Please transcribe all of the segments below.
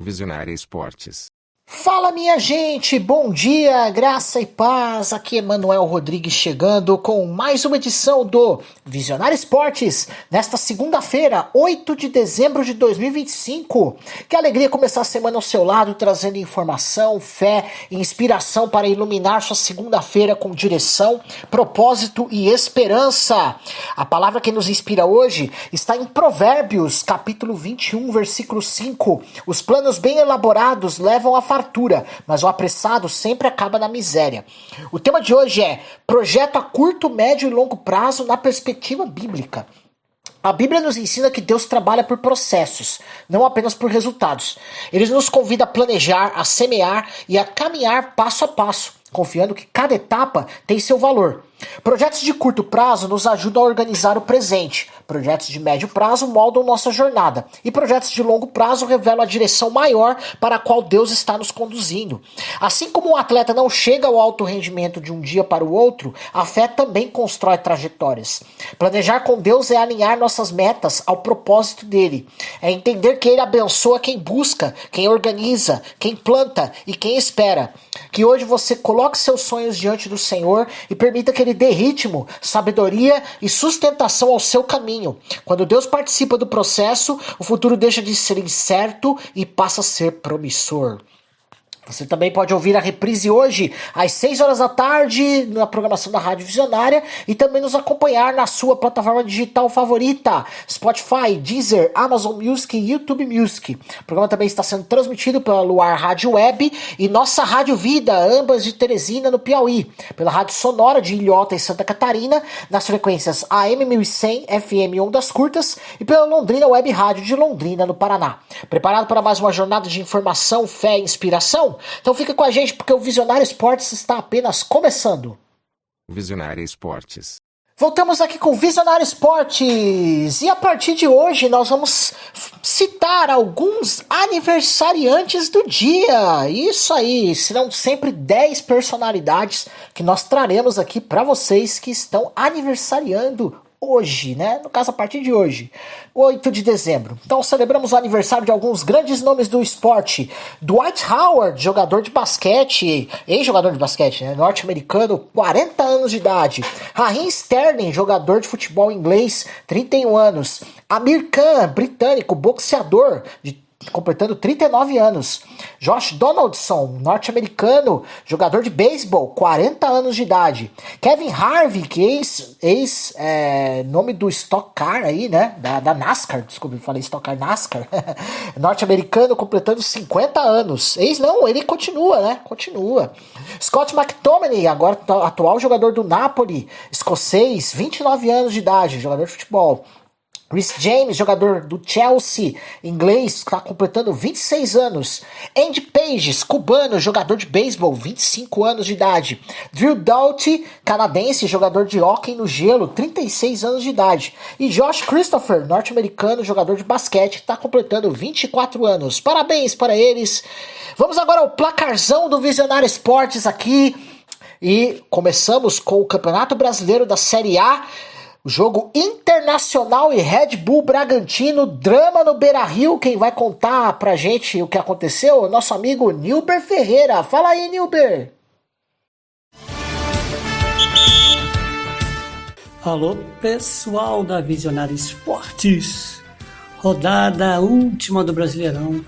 Visionária Esportes. Fala, minha gente, bom dia, graça e paz, aqui é Manuel Rodrigues chegando com mais uma edição do Visionário Esportes, nesta segunda-feira, 8 de dezembro de 2025. Que alegria começar a semana ao seu lado, trazendo informação, fé e inspiração para iluminar sua segunda-feira com direção, propósito e esperança. A palavra que nos inspira hoje está em Provérbios, capítulo 21, versículo 5. Os planos bem elaborados levam a fartura, mas o apressado sempre acaba na miséria. O tema de hoje é projeto a curto, médio e longo prazo na perspectiva bíblica. A Bíblia nos ensina que Deus trabalha por processos, não apenas por resultados. Ele nos convida a planejar, a semear e a caminhar passo a passo, confiando que cada etapa tem seu valor. Projetos de curto prazo nos ajudam a organizar o presente. Projetos de médio prazo moldam nossa jornada. E projetos de longo prazo revelam a direção maior para a qual Deus está nos conduzindo. Assim como um atleta não chega ao alto rendimento de um dia para o outro, a fé também constrói trajetórias. Planejar com Deus é alinhar nossas metas ao propósito dele. É entender que ele abençoa quem busca, quem organiza, quem planta e quem espera. Que hoje você coloque seus sonhos diante do Senhor e permita que ele dê ritmo, sabedoria e sustentação ao seu caminho. Quando Deus participa do processo, o futuro deixa de ser incerto e passa a ser promissor. Você também pode ouvir a reprise hoje, às 6 horas da tarde, na programação da Rádio Visionária, e também nos acompanhar na sua plataforma digital favorita, Spotify, Deezer, Amazon Music e YouTube Music. O programa também está sendo transmitido pela Luar Rádio Web e nossa Rádio Vida, ambas de Teresina, no Piauí, pela Rádio Sonora de Ilhota e Santa Catarina, nas frequências AM 1100, FM Ondas Curtas, e pela Londrina Web Rádio de Londrina, no Paraná. Preparado para mais uma jornada de informação, fé e inspiração? Então fica com a gente porque o Visionário Esportes está apenas começando. Visionária Esportes. Voltamos aqui com o Visionário Esportes e a partir de hoje nós vamos citar alguns aniversariantes do dia. Isso aí, serão sempre 10 personalidades que nós traremos aqui para vocês que estão aniversariando hoje, né? No caso, a partir de hoje, 8 de dezembro. Então, celebramos o aniversário de alguns grandes nomes do esporte. Dwight Howard, jogador de basquete, ex-jogador de basquete, né? Norte-americano, 40 anos de idade. Raheem Sterling, jogador de futebol inglês, 31 anos. Amir Khan, britânico, boxeador, completando 39 anos. Josh Donaldson, norte-americano, jogador de beisebol, 40 anos de idade. Kevin Harvick, nome do Stock Car aí, né? Da NASCAR, desculpa, eu falei Stock Car, NASCAR. Norte-americano, completando 50 anos. Ele continua, né? Continua. Scott McTominay, agora atual jogador do Napoli, escocês, 29 anos de idade, jogador de futebol. Rhys James, jogador do Chelsea, inglês, está completando 26 anos. Andy Pages, cubano, jogador de beisebol, 25 anos de idade. Drew Doughty, canadense, jogador de hóquei no gelo, 36 anos de idade. E Josh Christopher, norte-americano, jogador de basquete, está completando 24 anos. Parabéns para eles. Vamos agora ao placarzão do Visionário Esportes aqui. E começamos com o Campeonato Brasileiro da Série A. O jogo Internacional e Red Bull Bragantino, drama no Beira-Rio. Quem vai contar pra gente o que aconteceu é o nosso amigo Nilber Ferreira. Fala aí, Nilber. Alô, pessoal da Visionária Esportes. Rodada última do Brasileirão.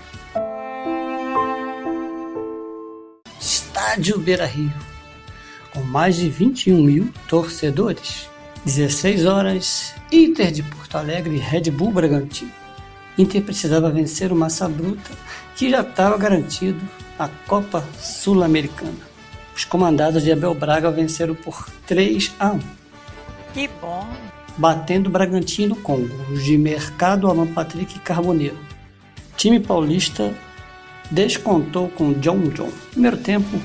Estádio Beira-Rio, com mais de 21 mil torcedores. 16 horas, Inter de Porto Alegre e Red Bull Bragantino. Inter precisava vencer o Massa Bruta, que já estava garantido a Copa Sul-Americana. Os comandados de Abel Braga venceram por 3-1. Que bom! Batendo o Bragantino com gols de Mercado, Alan Patrick e Carboneiro. Time paulista descontou com John. Primeiro tempo,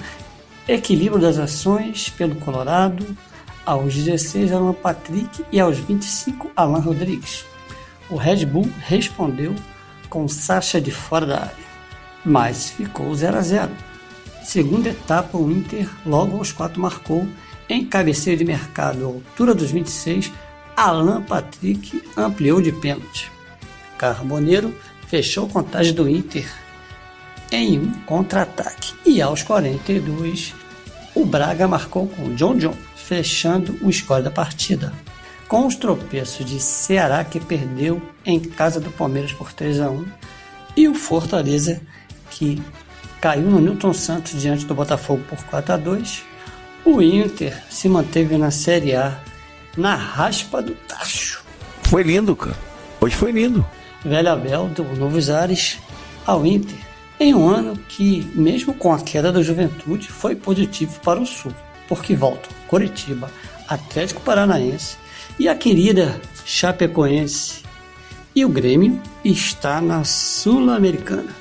equilíbrio das ações pelo Colorado. Aos 16, Alan Patrick e aos 25, Alan Rodrigues. O Red Bull respondeu com Sacha de fora da área, mas ficou 0-0. Segunda etapa, o Inter logo aos 4 marcou em cabeceio de Mercado. À altura dos 26, Alan Patrick ampliou de pênalti. Carboneiro fechou a contagem do Inter em um contra-ataque. E aos 42, o Braga marcou com o John, fechando o score da partida. Com os tropeços de Ceará, que perdeu em casa do Palmeiras por 3-1, e o Fortaleza, que caiu no Newton Santos diante do Botafogo por 4-2, o Inter se manteve na Série A na raspa do tacho. Foi lindo, cara. Hoje foi lindo. Velho Abel deu novos ares ao Inter em um ano que, mesmo com a queda da Juventude, foi positivo para o Sul, porque voltam Coritiba, Atlético Paranaense e a querida Chapecoense. E o Grêmio está na Sul-Americana.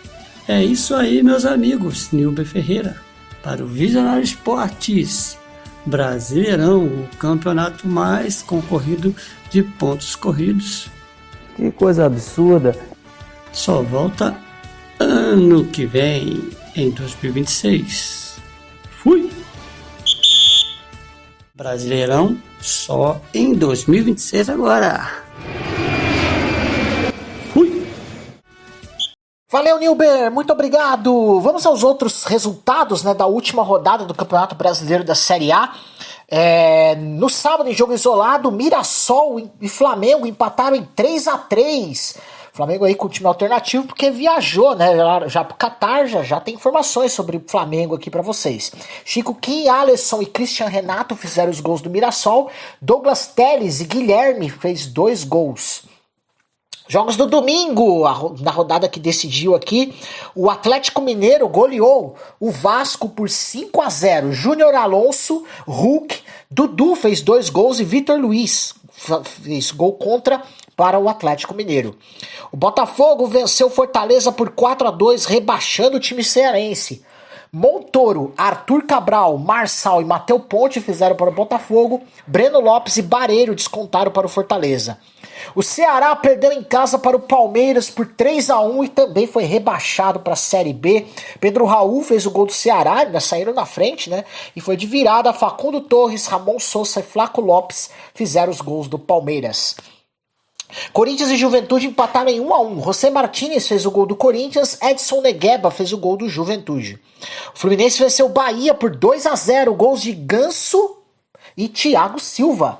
É isso aí, meus amigos. Nilber Ferreira para o Visionário Esportes. Brasileirão, o campeonato mais concorrido de pontos corridos. Que coisa absurda. Só volta ano que vem, em 2026. Fui! Brasileirão só em 2026 agora. Fui! Valeu, Nilber, muito obrigado. Vamos aos outros resultados, né, da última rodada do Campeonato Brasileiro da Série A. No sábado, em jogo isolado, Mirassol e Flamengo empataram em 3-3. Flamengo aí com o time alternativo porque viajou, né, já pro Catar, já tem informações sobre o Flamengo aqui pra vocês. Chico Kim, Alisson e Christian Renato fizeram os gols do Mirassol. Douglas Telles e Guilherme fez 2 gols. Jogos do domingo, na rodada que decidiu aqui, o Atlético Mineiro goleou o Vasco por 5-0. Júnior Alonso, Hulk, Dudu fez 2 gols e Vitor Luiz fez gol contra para o Atlético Mineiro. O Botafogo venceu Fortaleza por 4-2, rebaixando o time cearense. Montoro, Arthur Cabral, Marçal e Matheus Ponte fizeram para o Botafogo. Breno Lopes e Bareiro descontaram para o Fortaleza. O Ceará perdeu em casa para o Palmeiras por 3-1 e também foi rebaixado para a Série B. Pedro Raul fez o gol do Ceará, ainda saíram na frente, né? E foi de virada. Facundo Torres, Ramon Sousa e Flaco Lopes fizeram os gols do Palmeiras. Corinthians e Juventude empataram em 1-1. José Martínez fez o gol do Corinthians, Edson Negueba fez o gol do Juventude. O Fluminense venceu o Bahia por 2-0, gols de Ganso e Thiago Silva.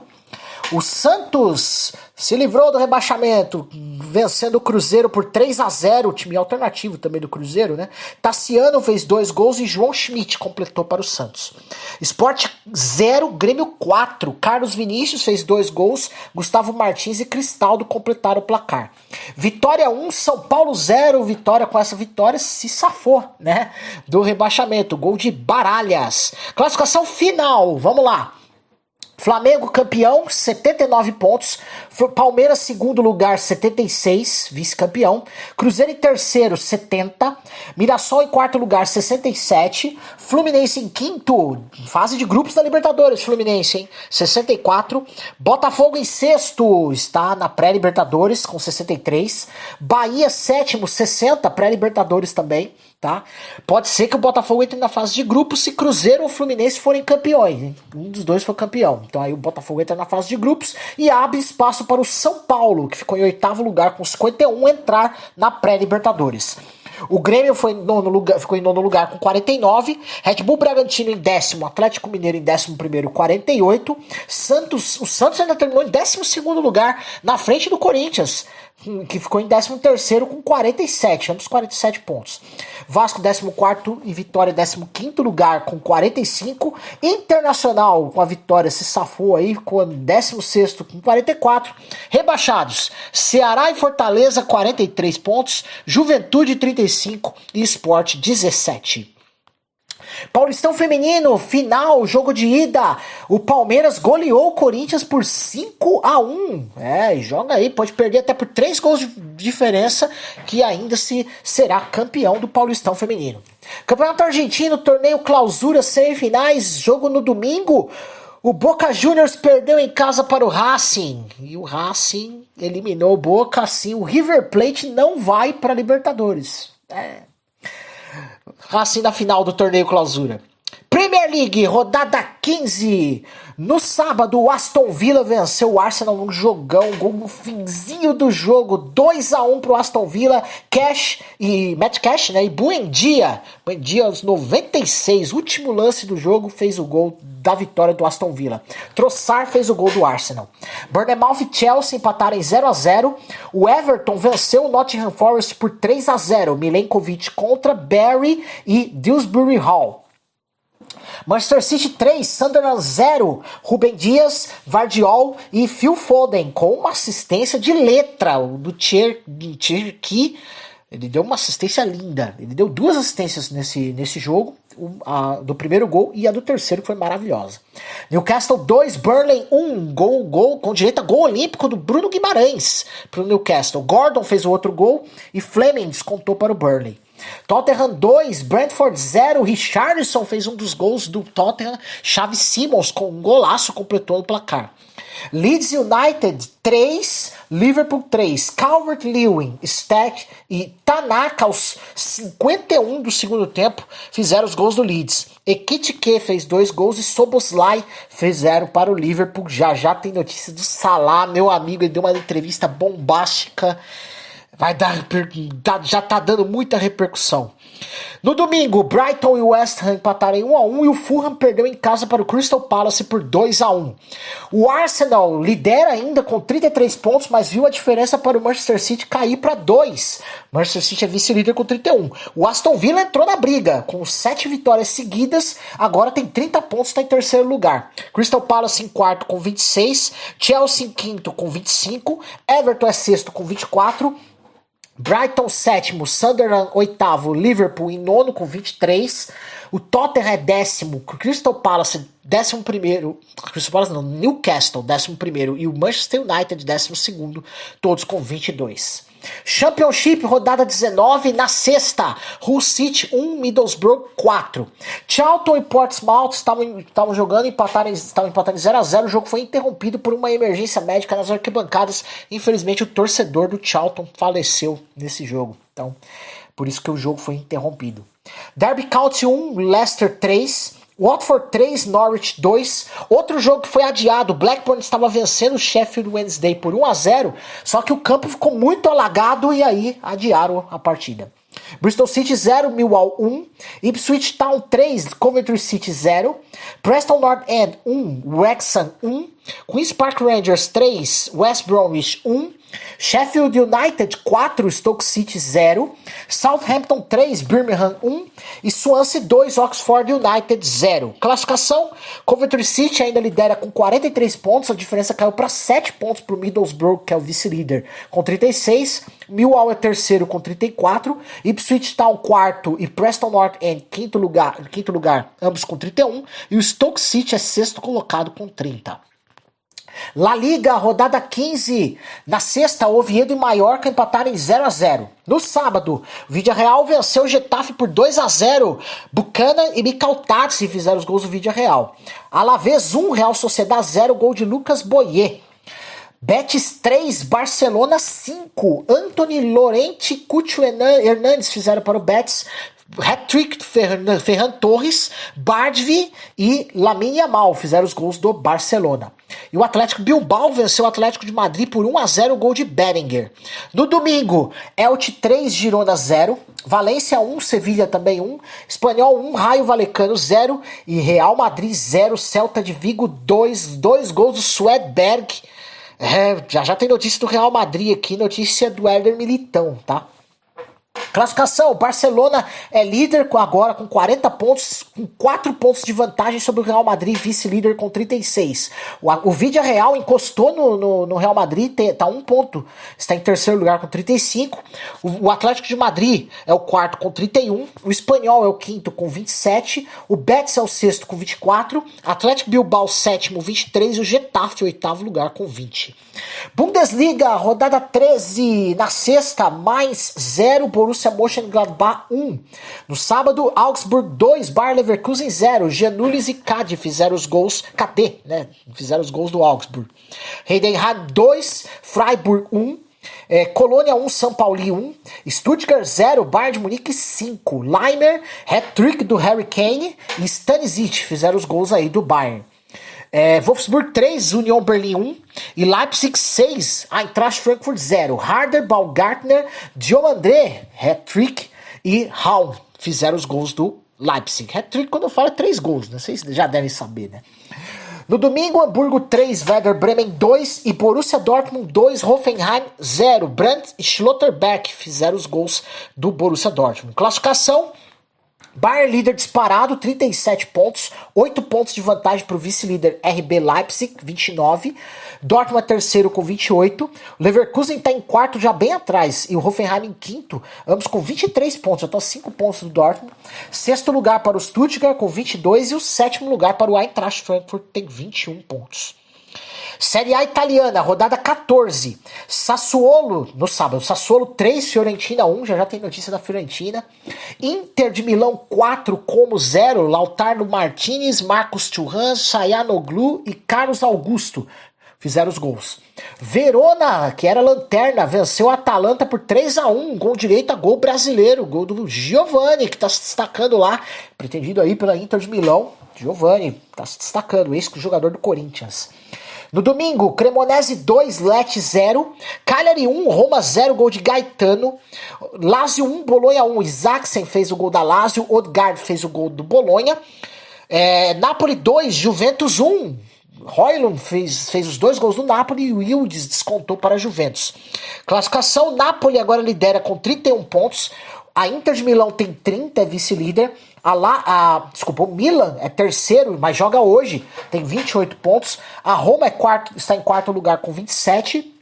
O Santos se livrou do rebaixamento, vencendo o Cruzeiro por 3-0, o time alternativo também do Cruzeiro, né? Tassiano fez 2 gols e João Schmidt completou para o Santos. Sport 0, Grêmio 4. Carlos Vinícius fez 2 gols, Gustavo Martins e Cristaldo completaram o placar. Vitória 1, São Paulo 0. Vitória, com essa vitória se safou, né? Do rebaixamento, gol de Baralhas. Classificação final, vamos lá. Flamengo campeão, 79 pontos. Palmeiras segundo lugar, 76, vice-campeão. Cruzeiro em terceiro, 70. Mirassol em quarto lugar, 67. Fluminense em quinto, fase de grupos da Libertadores, Fluminense, hein? 64. Botafogo em sexto, está na pré-Libertadores com 63. Bahia sétimo, 60, pré-Libertadores também. Tá? Pode ser que o Botafogo entre na fase de grupos se Cruzeiro ou Fluminense forem campeões, hein? Um dos dois for campeão. Então aí o Botafogo entra na fase de grupos e abre espaço para o São Paulo, que ficou em 8º lugar com 51, entrar na pré-Libertadores. O Grêmio ficou em nono lugar com 49, Red Bull Bragantino em 10º, Atlético Mineiro em 11º, 48, o Santos ainda terminou em 12º lugar, na frente do Corinthians, que ficou em 13º com 47, ambos 47 pontos. Vasco 14º e Vitória 15º lugar com 45. Internacional com a vitória se safou aí com 16º com 44. Rebaixados, Ceará e Fortaleza 43 pontos, Juventude 35 e Sport 17. Paulistão Feminino, final, jogo de ida. O Palmeiras goleou o Corinthians por 5-1. E joga aí, pode perder até por 3 gols de diferença, que ainda será campeão do Paulistão Feminino. Campeonato Argentino, torneio Clausura, semifinais, jogo no domingo. O Boca Juniors perdeu em casa para o Racing. E o Racing eliminou o Boca, assim. O River Plate não vai para a Libertadores. Racing na final do torneio Clausura. Premier League, rodada 15. No sábado, o Aston Villa venceu o Arsenal num jogão, gol no finzinho do jogo, 2-1 pro Aston Villa. Matt Cash, né? E Buendia aos 96, último lance do jogo, fez o gol da vitória do Aston Villa. Trossard fez o gol do Arsenal. Bournemouth e Chelsea empataram em 0-0. O Everton venceu o Nottingham Forest por 3-0. Milenkovic contra Barry e Dewsbury Hall. Manchester City 3, Sunderland 0, Rubem Dias, Vardiol e Phil Foden, com uma assistência de letra do Cherki. Ele deu uma assistência linda, ele deu 2 assistências nesse jogo, a do primeiro gol e a do terceiro, que foi maravilhosa. Newcastle 2, Burnley 1, gol com direito a gol olímpico do Bruno Guimarães para o Newcastle. Gordon fez o outro gol e Fleming descontou para o Burnley. Tottenham 2, Brentford 0, Richarlison fez um dos gols do Tottenham, Xavi Simons com um golaço completou o placar. Leeds United 3, Liverpool 3, Calvert-Lewin, Stack e Tanaka aos 51 do segundo tempo fizeram os gols do Leeds. Ekitike fez 2 gols e Soboslai fez 0 para o Liverpool. Já tem notícia do Salah, meu amigo, ele deu uma entrevista bombástica. Já tá dando muita repercussão. No domingo, Brighton e West Ham empataram em 1-1 e o Fulham perdeu em casa para o Crystal Palace por 2-1. O Arsenal lidera ainda com 33 pontos, mas viu a diferença para o Manchester City cair para 2. Manchester City é vice-líder com 31. O Aston Villa entrou na briga com 7 vitórias seguidas, agora tem 30 pontos, está em terceiro lugar. Crystal Palace em quarto com 26, Chelsea em quinto com 25, Everton é sexto com 24, Brighton sétimo, Sunderland oitavo, Liverpool em nono com 23, o Tottenham é décimo, Crystal Palace décimo primeiro, Newcastle décimo primeiro e o Manchester United décimo segundo, todos com 22. Championship, rodada 19, na sexta, Hull City 1, Middlesbrough 4. Charlton e Portsmouth estavam jogando, estavam empatando em 0-0, o jogo foi interrompido por uma emergência médica nas arquibancadas. Infelizmente o torcedor do Charlton faleceu nesse jogo, então por isso que o jogo foi interrompido. Derby County 1, Leicester 3, Watford 3, Norwich 2. Outro jogo que foi adiado, Blackburn estava vencendo o Sheffield Wednesday por 1-0, só que o campo ficou muito alagado e aí adiaram a partida. Bristol City 0, Millwall 1, Ipswich Town 3, Coventry City 0, Preston North End 1, Wrexham 1, Queen's Park Rangers 3, West Bromwich 1, Sheffield United 4, Stoke City 0, Southampton 3, Birmingham 1 e Swansea 2, Oxford United 0. Classificação, Coventry City ainda lidera com 43 pontos, a diferença caiu para 7 pontos para o Middlesbrough, que é o vice-líder, com 36, Millwall é terceiro com 34, Ipswich Town quarto e Preston North End quinto lugar, ambos com 31, e o Stoke City é sexto colocado com 30. La Liga, rodada 15. Na sexta, Oviedo e Mallorca empataram em 0-0. No sábado, o Villarreal venceu o Getafe por 2-0. Buchanan e Michaltadze fizeram os gols do Villarreal. Alavés 1, Real Sociedad 0, gol de Lucas Boyer. Betis 3, Barcelona 5. Anthony Lorente e Cucho Hernandes fizeram para o Betis. Hat-trick Ferran Torres, Bardvi e Lamine Yamal fizeram os gols do Barcelona. E o Atlético Bilbao venceu o Atlético de Madrid por 1-0, gol de Bellinger. No domingo, Elche 3, Girona 0, Valência 1, Sevilha também 1, Espanhol 1, Raio Vallecano 0 e Real Madrid 0, Celta de Vigo 2 gols do Swedberg. Já tem notícia do Real Madrid aqui, notícia do Éder Militão, tá? Classificação, o Barcelona é líder agora com 40 pontos, com 4 pontos de vantagem sobre o Real Madrid, vice-líder com 36. O Villarreal encostou no Real Madrid, está 1 ponto, está em terceiro lugar com 35. O Atlético de Madrid é o quarto com 31, o Espanhol é o quinto com 27, o Betis é o sexto com 24, Atlético Bilbao sétimo, 23 e o Getafe oitavo lugar com 20. Bundesliga, rodada 13, na sexta, Mainz 0, Borussia Mönchengladbach 1. No sábado, Augsburg 2, Bayer Leverkusen 0. Giannoulis e KD fizeram os gols, KD, né? Fizeram os gols do Augsburg. Heidenheim 2, Freiburg 1. Colônia 1, São Paulo 1, Stuttgart 0, Bayern de Munique 5, Leimer, hat-trick do Harry Kane e Stanisic fizeram os gols aí do Bayern. Wolfsburg 3, Union Berlin 1 e Leipzig 6, Eintracht Frankfurt 0, Harder, Baumgartner, Diomandé, hat-trick e Raum fizeram os gols do Leipzig. Hat-trick quando eu falo é 3 gols, né? Vocês já devem saber, né? No domingo, Hamburgo 3, Werder Bremen 2 e Borussia Dortmund 2, Hoffenheim 0. Brandt e Schlotterbeck fizeram os gols do Borussia Dortmund. Classificação, Bayern líder disparado, 37 pontos, 8 pontos de vantagem para o vice-líder RB Leipzig, 29. Dortmund é terceiro com 28. Leverkusen está em quarto, já bem atrás, e o Hoffenheim em quinto, ambos com 23 pontos, já estão 5 pontos do Dortmund. Sexto lugar para o Stuttgart com 22 e o sétimo lugar para o Eintracht Frankfurt, tem 21 pontos. Série A italiana, rodada 14. Sassuolo, no sábado. Sassuolo 3, Fiorentina 1. Já tem notícia da Fiorentina. Inter de Milão 4, Como 0. Lautaro Martinez, Marcos Thuram, Çalhanoğlu e Carlos Augusto fizeram os gols. Verona, que era lanterna, venceu a Atalanta por 3-1. Gol direito a gol brasileiro. Gol do Giovani, que está se destacando lá. Pretendido aí pela Inter de Milão. Giovani está se destacando, ex-jogador do Corinthians. No domingo, Cremonese 2, Lecce 0, Cagliari 1, Roma 0, gol de Gaetano, Lazio 1, Bolonha 1, Isaacsen fez o gol da Lazio, Odegaard fez o gol do Bolonha, Napoli 2, Juventus 1, Højlund fez os 2 gols do Napoli e o Yildiz descontou para a Juventus. Classificação, Napoli agora lidera com 31 pontos, a Inter de Milão tem 30, é vice-líder. O Milan é terceiro, mas joga hoje, tem 28 pontos. A Roma está em quarto lugar com 27.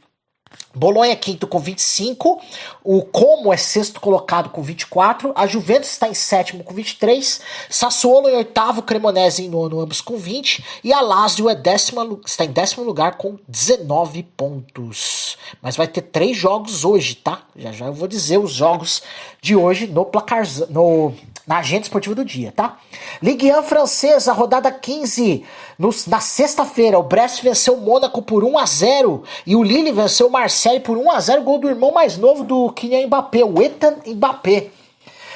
Bolonha é quinto com 25. O Como é sexto colocado com 24. A Juventus está em sétimo com 23. Sassuolo em oitavo, Cremonese em nono, ambos com 20. E a Lazio está em décimo lugar com 19 pontos. Mas vai ter 3 jogos hoje, tá? Já eu vou dizer os jogos de hoje no placarzão, na agenda esportiva do dia, tá? Ligue 1 francesa, rodada 15. Na sexta-feira, o Brest venceu o Mônaco por 1-0 e o Lille venceu o Marseille por 1-0, gol do irmão mais novo do Kylian Mbappé, o Ethan Mbappé.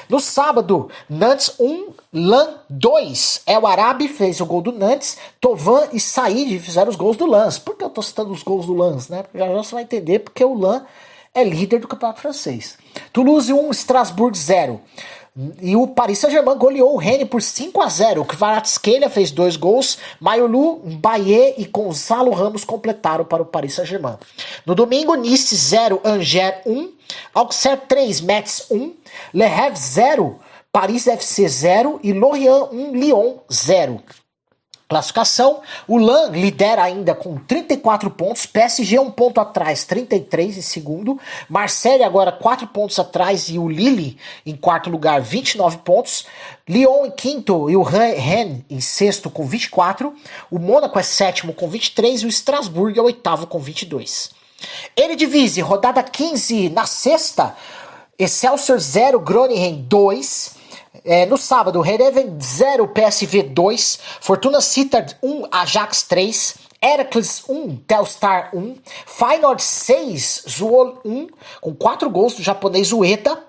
No sábado, Nantes 1, Lens 2. El Arabi fez o gol do Nantes, Thauvin e Saïd fizeram os gols do Lens. Por que eu tô citando os gols do Lens, né? Já você vai entender porque o Lens é líder do campeonato francês. Toulouse 1, Strasbourg 0. E o Paris Saint-Germain goleou o Rennes por 5-0. O Kvaratskhelia fez 2 gols. Mayolu, Mbaye e Gonzalo Ramos completaram para o Paris Saint-Germain. No domingo, Nice 0, Angers 1. Auxerre 3, Metz 1. Le Havre 0, Paris FC 0. E Lorient 1, Lyon 0. Classificação, o Lens lidera ainda com 34 pontos, PSG 1 ponto atrás, 33 em segundo, Marseille agora 4 pontos atrás e o Lille em quarto lugar, 29 pontos, Lyon em quinto e o Rennes em sexto com 24, o Mônaco é sétimo com 23 e o Strasbourg é oitavo com 22. Eredivisie, rodada 15 na sexta, Excelsior 0, Groningen 2. No sábado, Heerenveen 0, PSV 2, Fortuna Sittard 1, Ajax 3, Heracles 1, Telstar 1, Feyenoord 6, Zwolle 1, com 4 gols do japonês Ueda.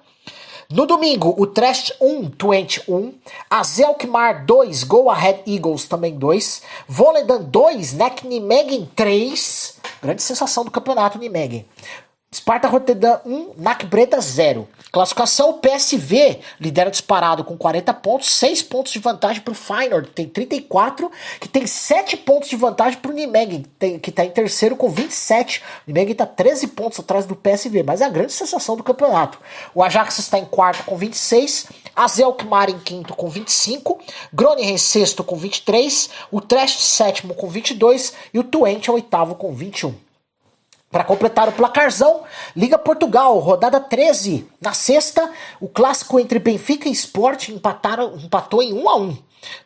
No domingo, Utrecht 1, Twente 1, AZ Alkmaar 2, Go Ahead Eagles também 2, Volendam 2, NEC Nijmegen 3, grande sensação do campeonato Nijmegen. Sparta Rotterdam 1, NAC Breda 0. Classificação, PSV lidera disparado com 40 pontos, 6 pontos de vantagem para o Feyenoord, tem 34, que tem 7 pontos de vantagem para o Nijmegen, que está em terceiro com 27. O Nijmegen está 13 pontos atrás do PSV, mas é a grande sensação do campeonato. O Ajax está em quarto com 26, AZ Alkmaar em quinto com 25, Groningen em sexto com 23, o Utrecht sétimo com 22 e o Twente é oitavo com 21. Para completar o placarzão, Liga Portugal, rodada 13. Na sexta, o clássico entre Benfica e Sport empatou em 1-1.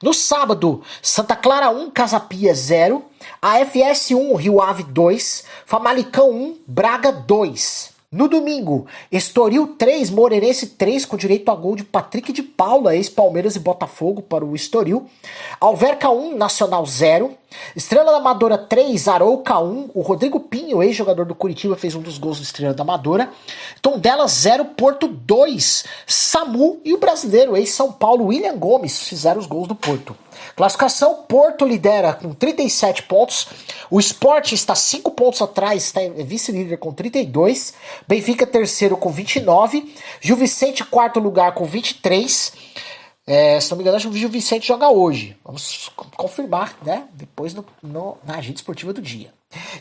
No sábado, Santa Clara 1, Casa Pia 0, AFS 1, Rio Ave 2, Famalicão 1, Braga 2. No domingo, Estoril 3, Moreirense 3, com direito a gol de Patrick de Paula, ex-Palmeiras e Botafogo para o Estoril. Alverca 1, Nacional 0. Estrela da Amadora 3, Arouca 1. O Rodrigo Pinho, ex-jogador do Curitiba, fez um dos gols do Estrela da Amadora. Tondela 0, Porto 2. Samu e o brasileiro, ex-São Paulo, William Gomes, fizeram os gols do Porto. Classificação, Porto lidera com 37 pontos. O Sport está 5 pontos atrás, está vice-líder com 32. Benfica terceiro com 29. Gil Vicente quarto lugar com 23. Se não me engano, acho que o Gil Vicente joga hoje. Vamos confirmar, né? Depois na agenda esportiva do dia.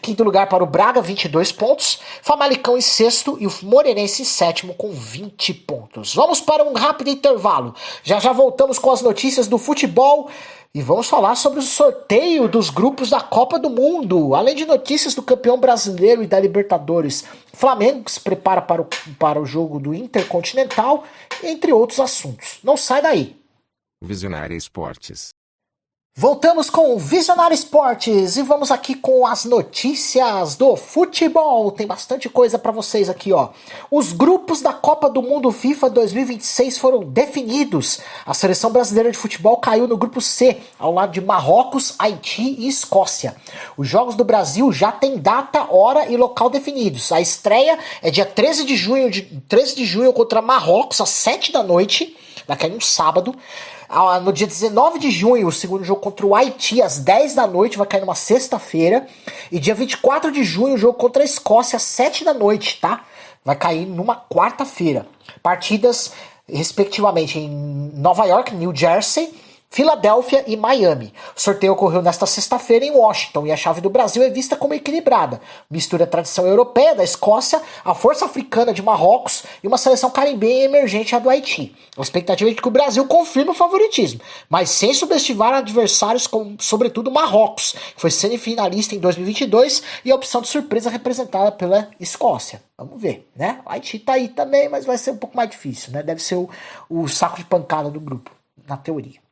Quinto lugar para o Braga, 22 pontos. Famalicão em sexto e o Moreirense em sétimo com 20 pontos. Vamos para um rápido intervalo. Já voltamos com as notícias do futebol e vamos falar sobre o sorteio dos grupos da Copa do Mundo. Além de notícias do campeão brasileiro e da Libertadores. Flamengo se prepara para o jogo do Intercontinental, entre outros assuntos. Não sai daí. Visionária Esportes. Voltamos com o Visionário Esportes e vamos aqui com as notícias do futebol. Tem bastante coisa para vocês aqui, ó. Os grupos da Copa do Mundo FIFA 2026 foram definidos. A seleção brasileira de futebol caiu no grupo C, ao lado de Marrocos, Haiti e Escócia. Os jogos do Brasil já têm data, hora e local definidos. A estreia é dia 13 de junho contra Marrocos, às 7 da noite, daqui a um sábado. No dia 19 de junho, o segundo jogo contra o Haiti, às 10 da noite, vai cair numa sexta-feira. E dia 24 de junho, o jogo contra a Escócia, às 7 da noite, tá? Vai cair numa quarta-feira. Partidas, respectivamente, em Nova York, New Jersey, Filadélfia e Miami. O sorteio ocorreu nesta sexta-feira em Washington e a chave do Brasil é vista como equilibrada. Mistura a tradição europeia da Escócia, a força africana de Marrocos e uma seleção caribenha emergente a do Haiti. A expectativa é de que o Brasil confirme o favoritismo, mas sem subestimar adversários como, sobretudo, Marrocos, que foi semifinalista em 2022 e a opção de surpresa representada pela Escócia. Vamos ver, né? O Haiti tá aí também, mas vai ser um pouco mais difícil, né? Deve ser o saco de pancada do grupo, na teoria.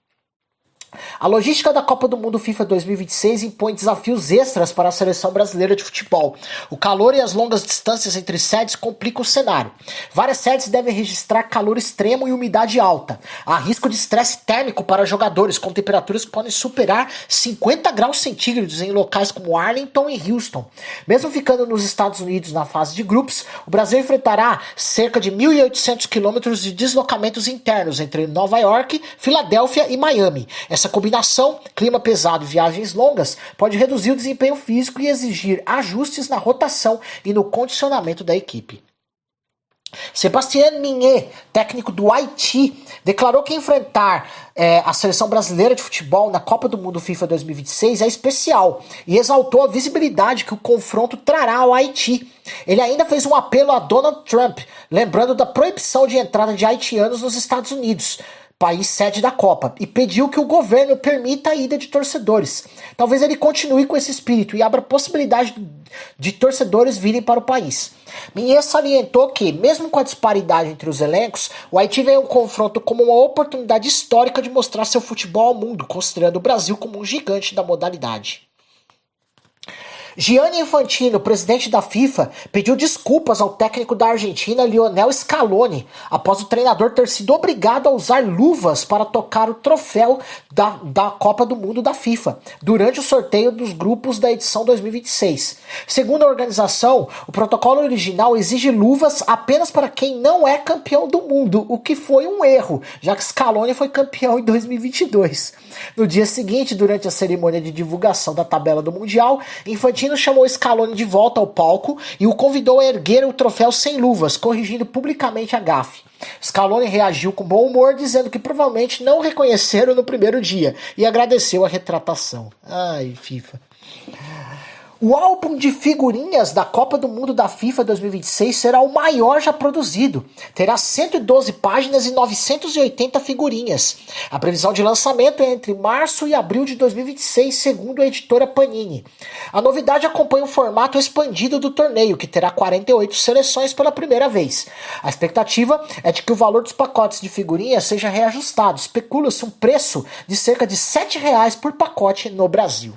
A logística da Copa do Mundo FIFA 2026 impõe desafios extras para a seleção brasileira de futebol. O calor e as longas distâncias entre sedes complicam o cenário. Várias sedes devem registrar calor extremo e umidade alta. Há risco de estresse térmico para jogadores, com temperaturas que podem superar 50 graus centígrados em locais como Arlington e Houston. Mesmo ficando nos Estados Unidos na fase de grupos, o Brasil enfrentará cerca de 1.800 quilômetros de deslocamentos internos entre Nova York, Filadélfia e Miami. Essa combinação, clima pesado e viagens longas, pode reduzir o desempenho físico e exigir ajustes na rotação e no condicionamento da equipe. Sébastien Mignet, técnico do Haiti, declarou que enfrentar a seleção brasileira de futebol na Copa do Mundo FIFA 2026 é especial e exaltou a visibilidade que o confronto trará ao Haiti. Ele ainda fez um apelo a Donald Trump, lembrando da proibição de entrada de haitianos nos Estados Unidos, país sede da Copa, e pediu que o governo permita a ida de torcedores. Talvez ele continue com esse espírito e abra a possibilidade de torcedores virem para o país. Mignet salientou que, mesmo com a disparidade entre os elencos, o Haiti vê o confronto como uma oportunidade histórica de mostrar seu futebol ao mundo, considerando o Brasil como um gigante da modalidade. Gianni Infantino, presidente da FIFA, pediu desculpas ao técnico da Argentina, Lionel Scaloni, após o treinador ter sido obrigado a usar luvas para tocar o troféu da Copa do Mundo da FIFA, durante o sorteio dos grupos da edição 2026. Segundo a organização, o protocolo original exige luvas apenas para quem não é campeão do mundo, o que foi um erro, já que Scaloni foi campeão em 2022. No dia seguinte, durante a cerimônia de divulgação da tabela do Mundial, Infantino chamou Scaloni de volta ao palco e o convidou a erguer o troféu sem luvas, corrigindo publicamente a gafe. Scaloni reagiu com bom humor, dizendo que provavelmente não reconheceram no primeiro dia e agradeceu a retratação. Ai, FIFA. O álbum de figurinhas da Copa do Mundo da FIFA 2026 será o maior já produzido. Terá 112 páginas e 980 figurinhas. A previsão de lançamento é entre março e abril de 2026, segundo a editora Panini. A novidade acompanha o formato expandido do torneio, que terá 48 seleções pela primeira vez. A expectativa é de que o valor dos pacotes de figurinhas seja reajustado. Especula-se um preço de cerca de R$ 7 por pacote no Brasil.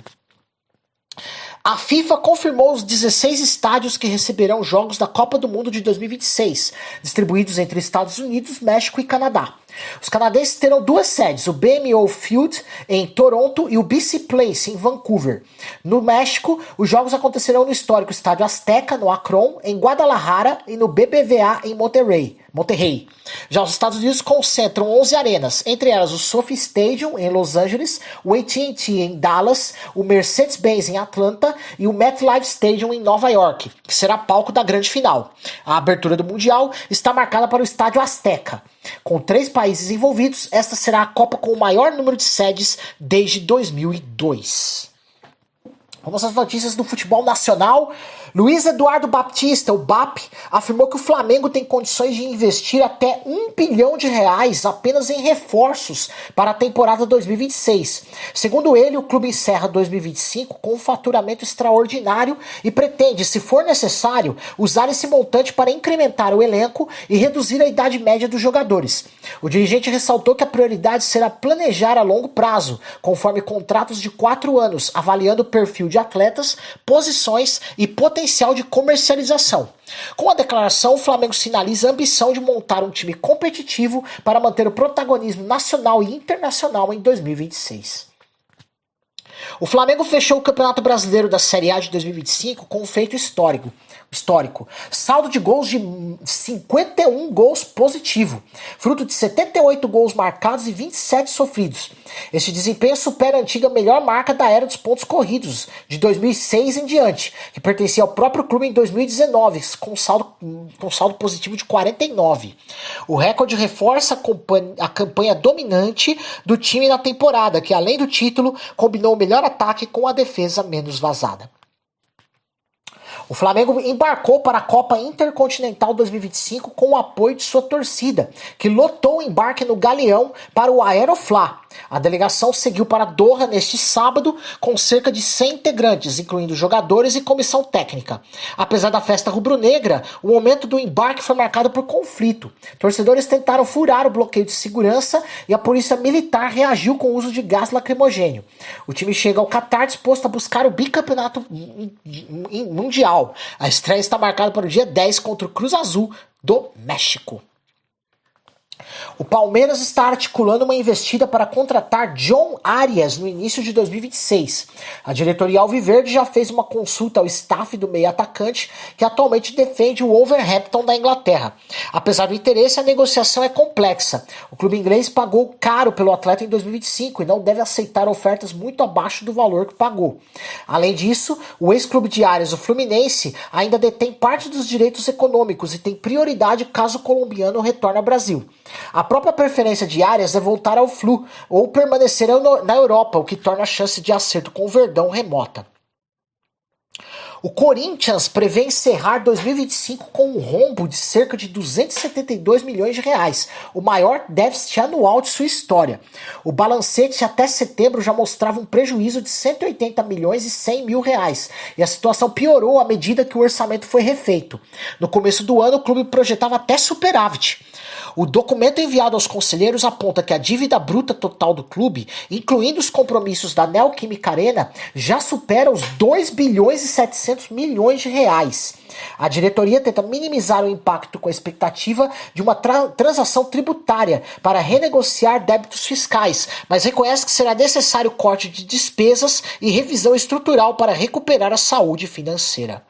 A FIFA confirmou os 16 estádios que receberão jogos da Copa do Mundo de 2026, distribuídos entre Estados Unidos, México e Canadá. Os canadenses terão duas sedes, o BMO Field em Toronto e o BC Place em Vancouver. No México, os jogos acontecerão no histórico Estádio Azteca, no Akron, em Guadalajara e no BBVA em Monterrey. Já os Estados Unidos concentram 11 arenas, entre elas o SoFi Stadium em Los Angeles, o AT&T em Dallas, o Mercedes-Benz em Atlanta e o MetLife Stadium em Nova York, que será palco da grande final. A abertura do Mundial está marcada para o Estádio Azteca. Com 3 países envolvidos, esta será a Copa com o maior número de sedes desde 2002. Vamos às notícias do futebol nacional. Luiz Eduardo Baptista, o BAP, afirmou que o Flamengo tem condições de investir até R$1 bilhão apenas em reforços para a temporada 2026. Segundo ele, o clube encerra 2025 com um faturamento extraordinário e pretende, se for necessário, usar esse montante para incrementar o elenco e reduzir a idade média dos jogadores. O dirigente ressaltou que a prioridade será planejar a longo prazo, conforme contratos de 4 anos, avaliando o perfil de atletas, posições e potencial de comercialização. Com a declaração, o Flamengo sinaliza a ambição de montar um time competitivo para manter o protagonismo nacional e internacional em 2026. O Flamengo fechou o Campeonato Brasileiro da Série A de 2025 com um feito histórico. Saldo de gols de 51 gols positivo, fruto de 78 gols marcados e 27 sofridos. Este desempenho supera a antiga melhor marca da era dos pontos corridos, de 2006 em diante, que pertencia ao próprio clube em 2019, com saldo positivo de 49. O recorde reforça a campanha dominante do time na temporada, que além do título, combinou o melhor ataque com a defesa menos vazada. O Flamengo embarcou para a Copa Intercontinental 2025 com o apoio de sua torcida, que lotou o embarque no Galeão para o Aeroflá. A delegação seguiu para Doha neste sábado com cerca de 100 integrantes, incluindo jogadores e comissão técnica. Apesar da festa rubro-negra, o momento do embarque foi marcado por conflito. Torcedores tentaram furar o bloqueio de segurança e a polícia militar reagiu com o uso de gás lacrimogênio. O time chega ao Catar disposto a buscar o bicampeonato mundial. A estreia está marcada para o dia 10 contra o Cruz Azul do México. O Palmeiras está articulando uma investida para contratar John Arias no início de 2026. A diretoria alviverde já fez uma consulta ao staff do meio atacante, que atualmente defende o Wolverhampton da Inglaterra. Apesar do interesse, a negociação é complexa. O clube inglês pagou caro pelo atleta em 2025 e não deve aceitar ofertas muito abaixo do valor que pagou. Além disso, o ex-clube de Arias, o Fluminense, ainda detém parte dos direitos econômicos e tem prioridade caso o colombiano retorne ao Brasil. A própria preferência de Arias é voltar ao Flu ou permanecer na Europa, o que torna a chance de acerto com o Verdão remota. O Corinthians prevê encerrar 2025 com um rombo de cerca de 272 milhões de reais, o maior déficit anual de sua história. O balancete até setembro já mostrava um prejuízo de 180 milhões e 100 mil reais, e a situação piorou à medida que o orçamento foi refeito. No começo do ano, o clube projetava até superávit. O documento enviado aos conselheiros aponta que a dívida bruta total do clube, incluindo os compromissos da Neoquímica Arena, já supera os 2 bilhões e 700 milhões de reais. A diretoria tenta minimizar o impacto com a expectativa de uma transação tributária para renegociar débitos fiscais, mas reconhece que será necessário corte de despesas e revisão estrutural para recuperar a saúde financeira.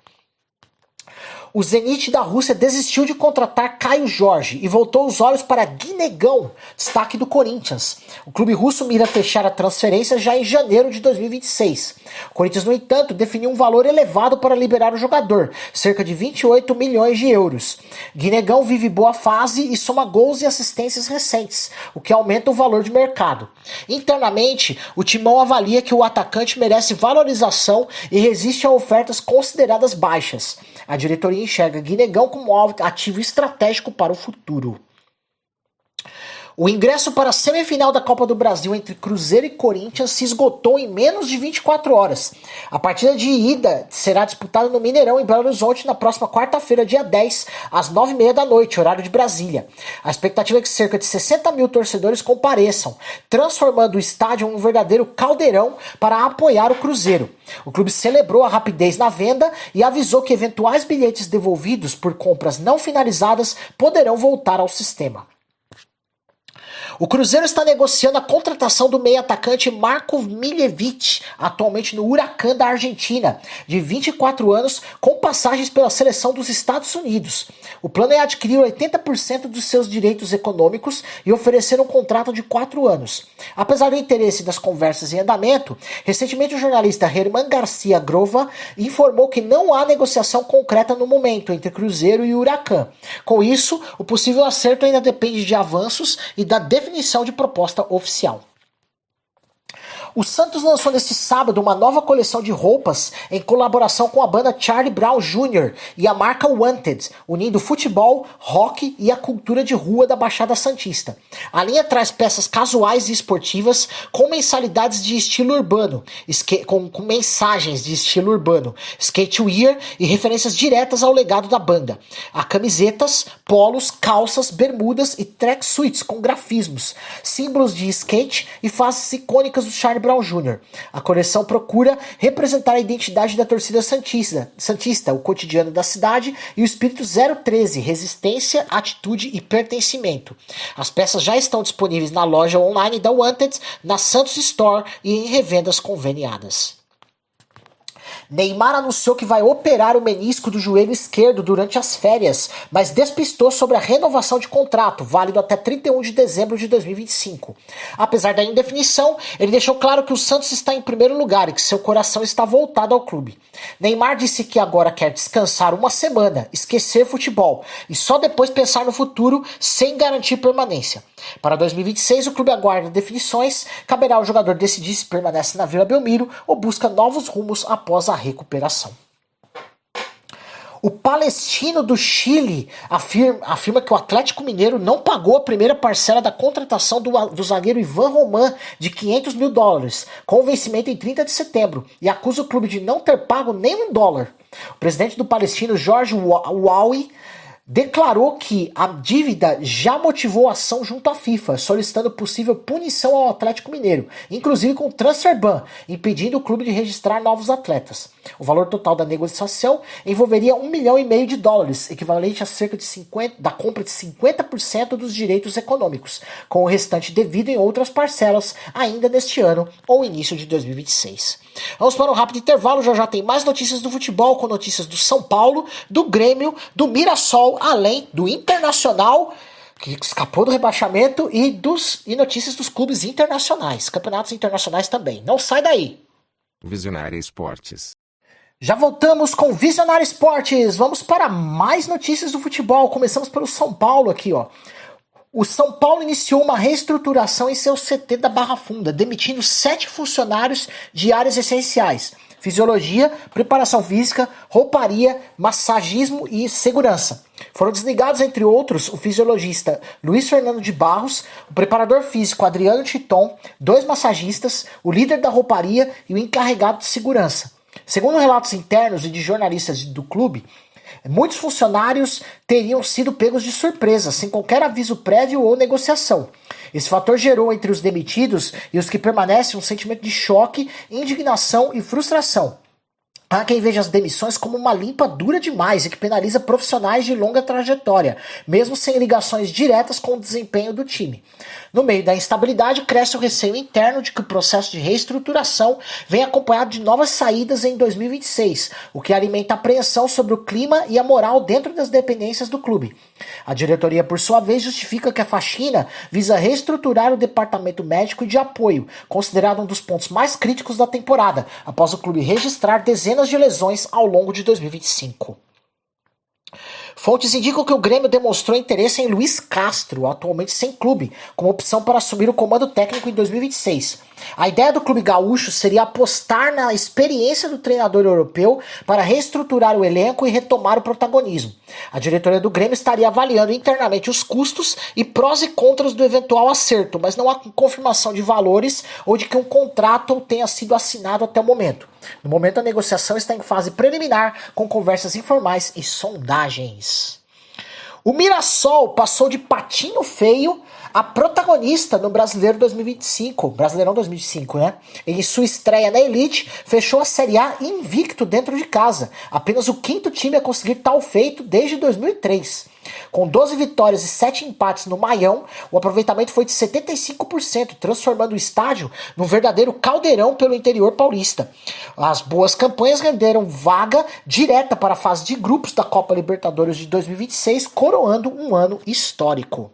O Zenit da Rússia desistiu de contratar Caio Jorge e voltou os olhos para Guinegão, destaque do Corinthians. O clube russo mira fechar a transferência já em janeiro de 2026. O Corinthians, no entanto, definiu um valor elevado para liberar o jogador, cerca de 28 milhões de euros. Guinegão vive boa fase e soma gols e assistências recentes, o que aumenta o valor de mercado. Internamente, o Timão avalia que o atacante merece valorização e resiste a ofertas consideradas baixas. A diretoria enxerga Guinegão como ativo estratégico para o futuro. O ingresso para a semifinal da Copa do Brasil entre Cruzeiro e Corinthians se esgotou em menos de 24 horas. A partida de ida será disputada no Mineirão, em Belo Horizonte, na próxima quarta-feira, dia 10, às 9h30 da noite, horário de Brasília. A expectativa é que cerca de 60 mil torcedores compareçam, transformando o estádio em um verdadeiro caldeirão para apoiar o Cruzeiro. O clube celebrou a rapidez na venda e avisou que eventuais bilhetes devolvidos por compras não finalizadas poderão voltar ao sistema. O Cruzeiro está negociando a contratação do meio-atacante Marko Miljevic, atualmente no Huracán da Argentina, de 24 anos, com passagens pela seleção dos Estados Unidos. O plano é adquirir 80% dos seus direitos econômicos e oferecer um contrato de 4 anos. Apesar do interesse das conversas em andamento, recentemente o jornalista Herman Garcia Grova informou que não há negociação concreta no momento entre Cruzeiro e Huracán. Com isso, o possível acerto ainda depende de avanços e da definição de proposta oficial. O Santos lançou neste sábado uma nova coleção de roupas em colaboração com a banda Charlie Brown Jr. e a marca Wanted, unindo futebol, rock e a cultura de rua da Baixada Santista. A linha traz peças casuais e esportivas com mensalidades de estilo urbano, com mensagens de estilo urbano, skatewear e referências diretas ao legado da banda. Há camisetas, polos, calças, bermudas e tracksuits com grafismos, símbolos de skate e faces icônicas do Charlie Brown Jr. A coleção procura representar a identidade da torcida santista, o cotidiano da cidade e o espírito 013, resistência, atitude e pertencimento. As peças já estão disponíveis na loja online da Wanted, na Santos Store e em revendas conveniadas. Neymar anunciou que vai operar o menisco do joelho esquerdo durante as férias, mas despistou sobre a renovação de contrato, válido até 31 de dezembro de 2025. Apesar da indefinição, ele deixou claro que o Santos está em primeiro lugar e que seu coração está voltado ao clube. Neymar disse que agora quer descansar uma semana, esquecer futebol e só depois pensar no futuro sem garantir permanência. Para 2026, o clube aguarda definições, caberá ao jogador decidir se permanece na Vila Belmiro ou busca novos rumos após a recuperação. O Palestino do Chile afirma que o Atlético Mineiro não pagou a primeira parcela da contratação do zagueiro Ivan Roman de $500 mil, com vencimento em 30 de setembro, e acusa o clube de não ter pago nem $1. O presidente do Palestino, Jorge Wawi, declarou que a dívida já motivou a ação junto à FIFA, solicitando possível punição ao Atlético Mineiro, inclusive com transfer ban, impedindo o clube de registrar novos atletas. O valor total da negociação envolveria $1,5 milhão, equivalente a cerca de da compra de 50% dos direitos econômicos, com o restante devido em outras parcelas ainda neste ano ou início de 2026. Vamos para um rápido intervalo, já tem mais notícias do futebol, com notícias do São Paulo, do Grêmio, do Mirassol, além do Internacional, que escapou do rebaixamento, e notícias dos clubes internacionais, campeonatos internacionais também. Não sai daí! Visionária Esportes. Já voltamos com Visionária Esportes. Vamos para mais notícias do futebol. Começamos pelo São Paulo aqui, ó. O São Paulo iniciou uma reestruturação em seu CT da Barra Funda, demitindo 7 funcionários de áreas essenciais: fisiologia, preparação física, rouparia, massagismo e segurança. Foram desligados, entre outros, o fisiologista Luiz Fernando de Barros, o preparador físico Adriano Titon, 2 massagistas, o líder da rouparia e o encarregado de segurança. Segundo relatos internos e de jornalistas do clube, muitos funcionários teriam sido pegos de surpresa, sem qualquer aviso prévio ou negociação. Esse fator gerou entre os demitidos e os que permanecem um sentimento de choque, indignação e frustração. Há quem veja as demissões como uma limpa dura demais e que penaliza profissionais de longa trajetória, mesmo sem ligações diretas com o desempenho do time. No meio da instabilidade, cresce o receio interno de que o processo de reestruturação venha acompanhado de novas saídas em 2026, o que alimenta a apreensão sobre o clima e a moral dentro das dependências do clube. A diretoria, por sua vez, justifica que a faxina visa reestruturar o departamento médico e de apoio, considerado um dos pontos mais críticos da temporada, após o clube registrar dezenas de lesões ao longo de 2025. Fontes indicam que o Grêmio demonstrou interesse em Luiz Castro, atualmente sem clube, como opção para assumir o comando técnico em 2026. A ideia do clube gaúcho seria apostar na experiência do treinador europeu para reestruturar o elenco e retomar o protagonismo. A diretoria do Grêmio estaria avaliando internamente os custos e prós e contras do eventual acerto, mas não há confirmação de valores ou de que um contrato tenha sido assinado até o momento. No momento, a negociação está em fase preliminar, com conversas informais e sondagens. O Mirassol passou de patinho feio a protagonista no Brasileiro 2025, Brasileirão 2025, né? Em sua estreia na Elite, fechou a Série A invicto dentro de casa, apenas o quinto time a conseguir tal feito desde 2003. Com 12 vitórias e 7 empates no Maião, o aproveitamento foi de 75%, transformando o estádio num verdadeiro caldeirão pelo interior paulista. As boas campanhas renderam vaga direta para a fase de grupos da Copa Libertadores de 2026, coroando um ano histórico.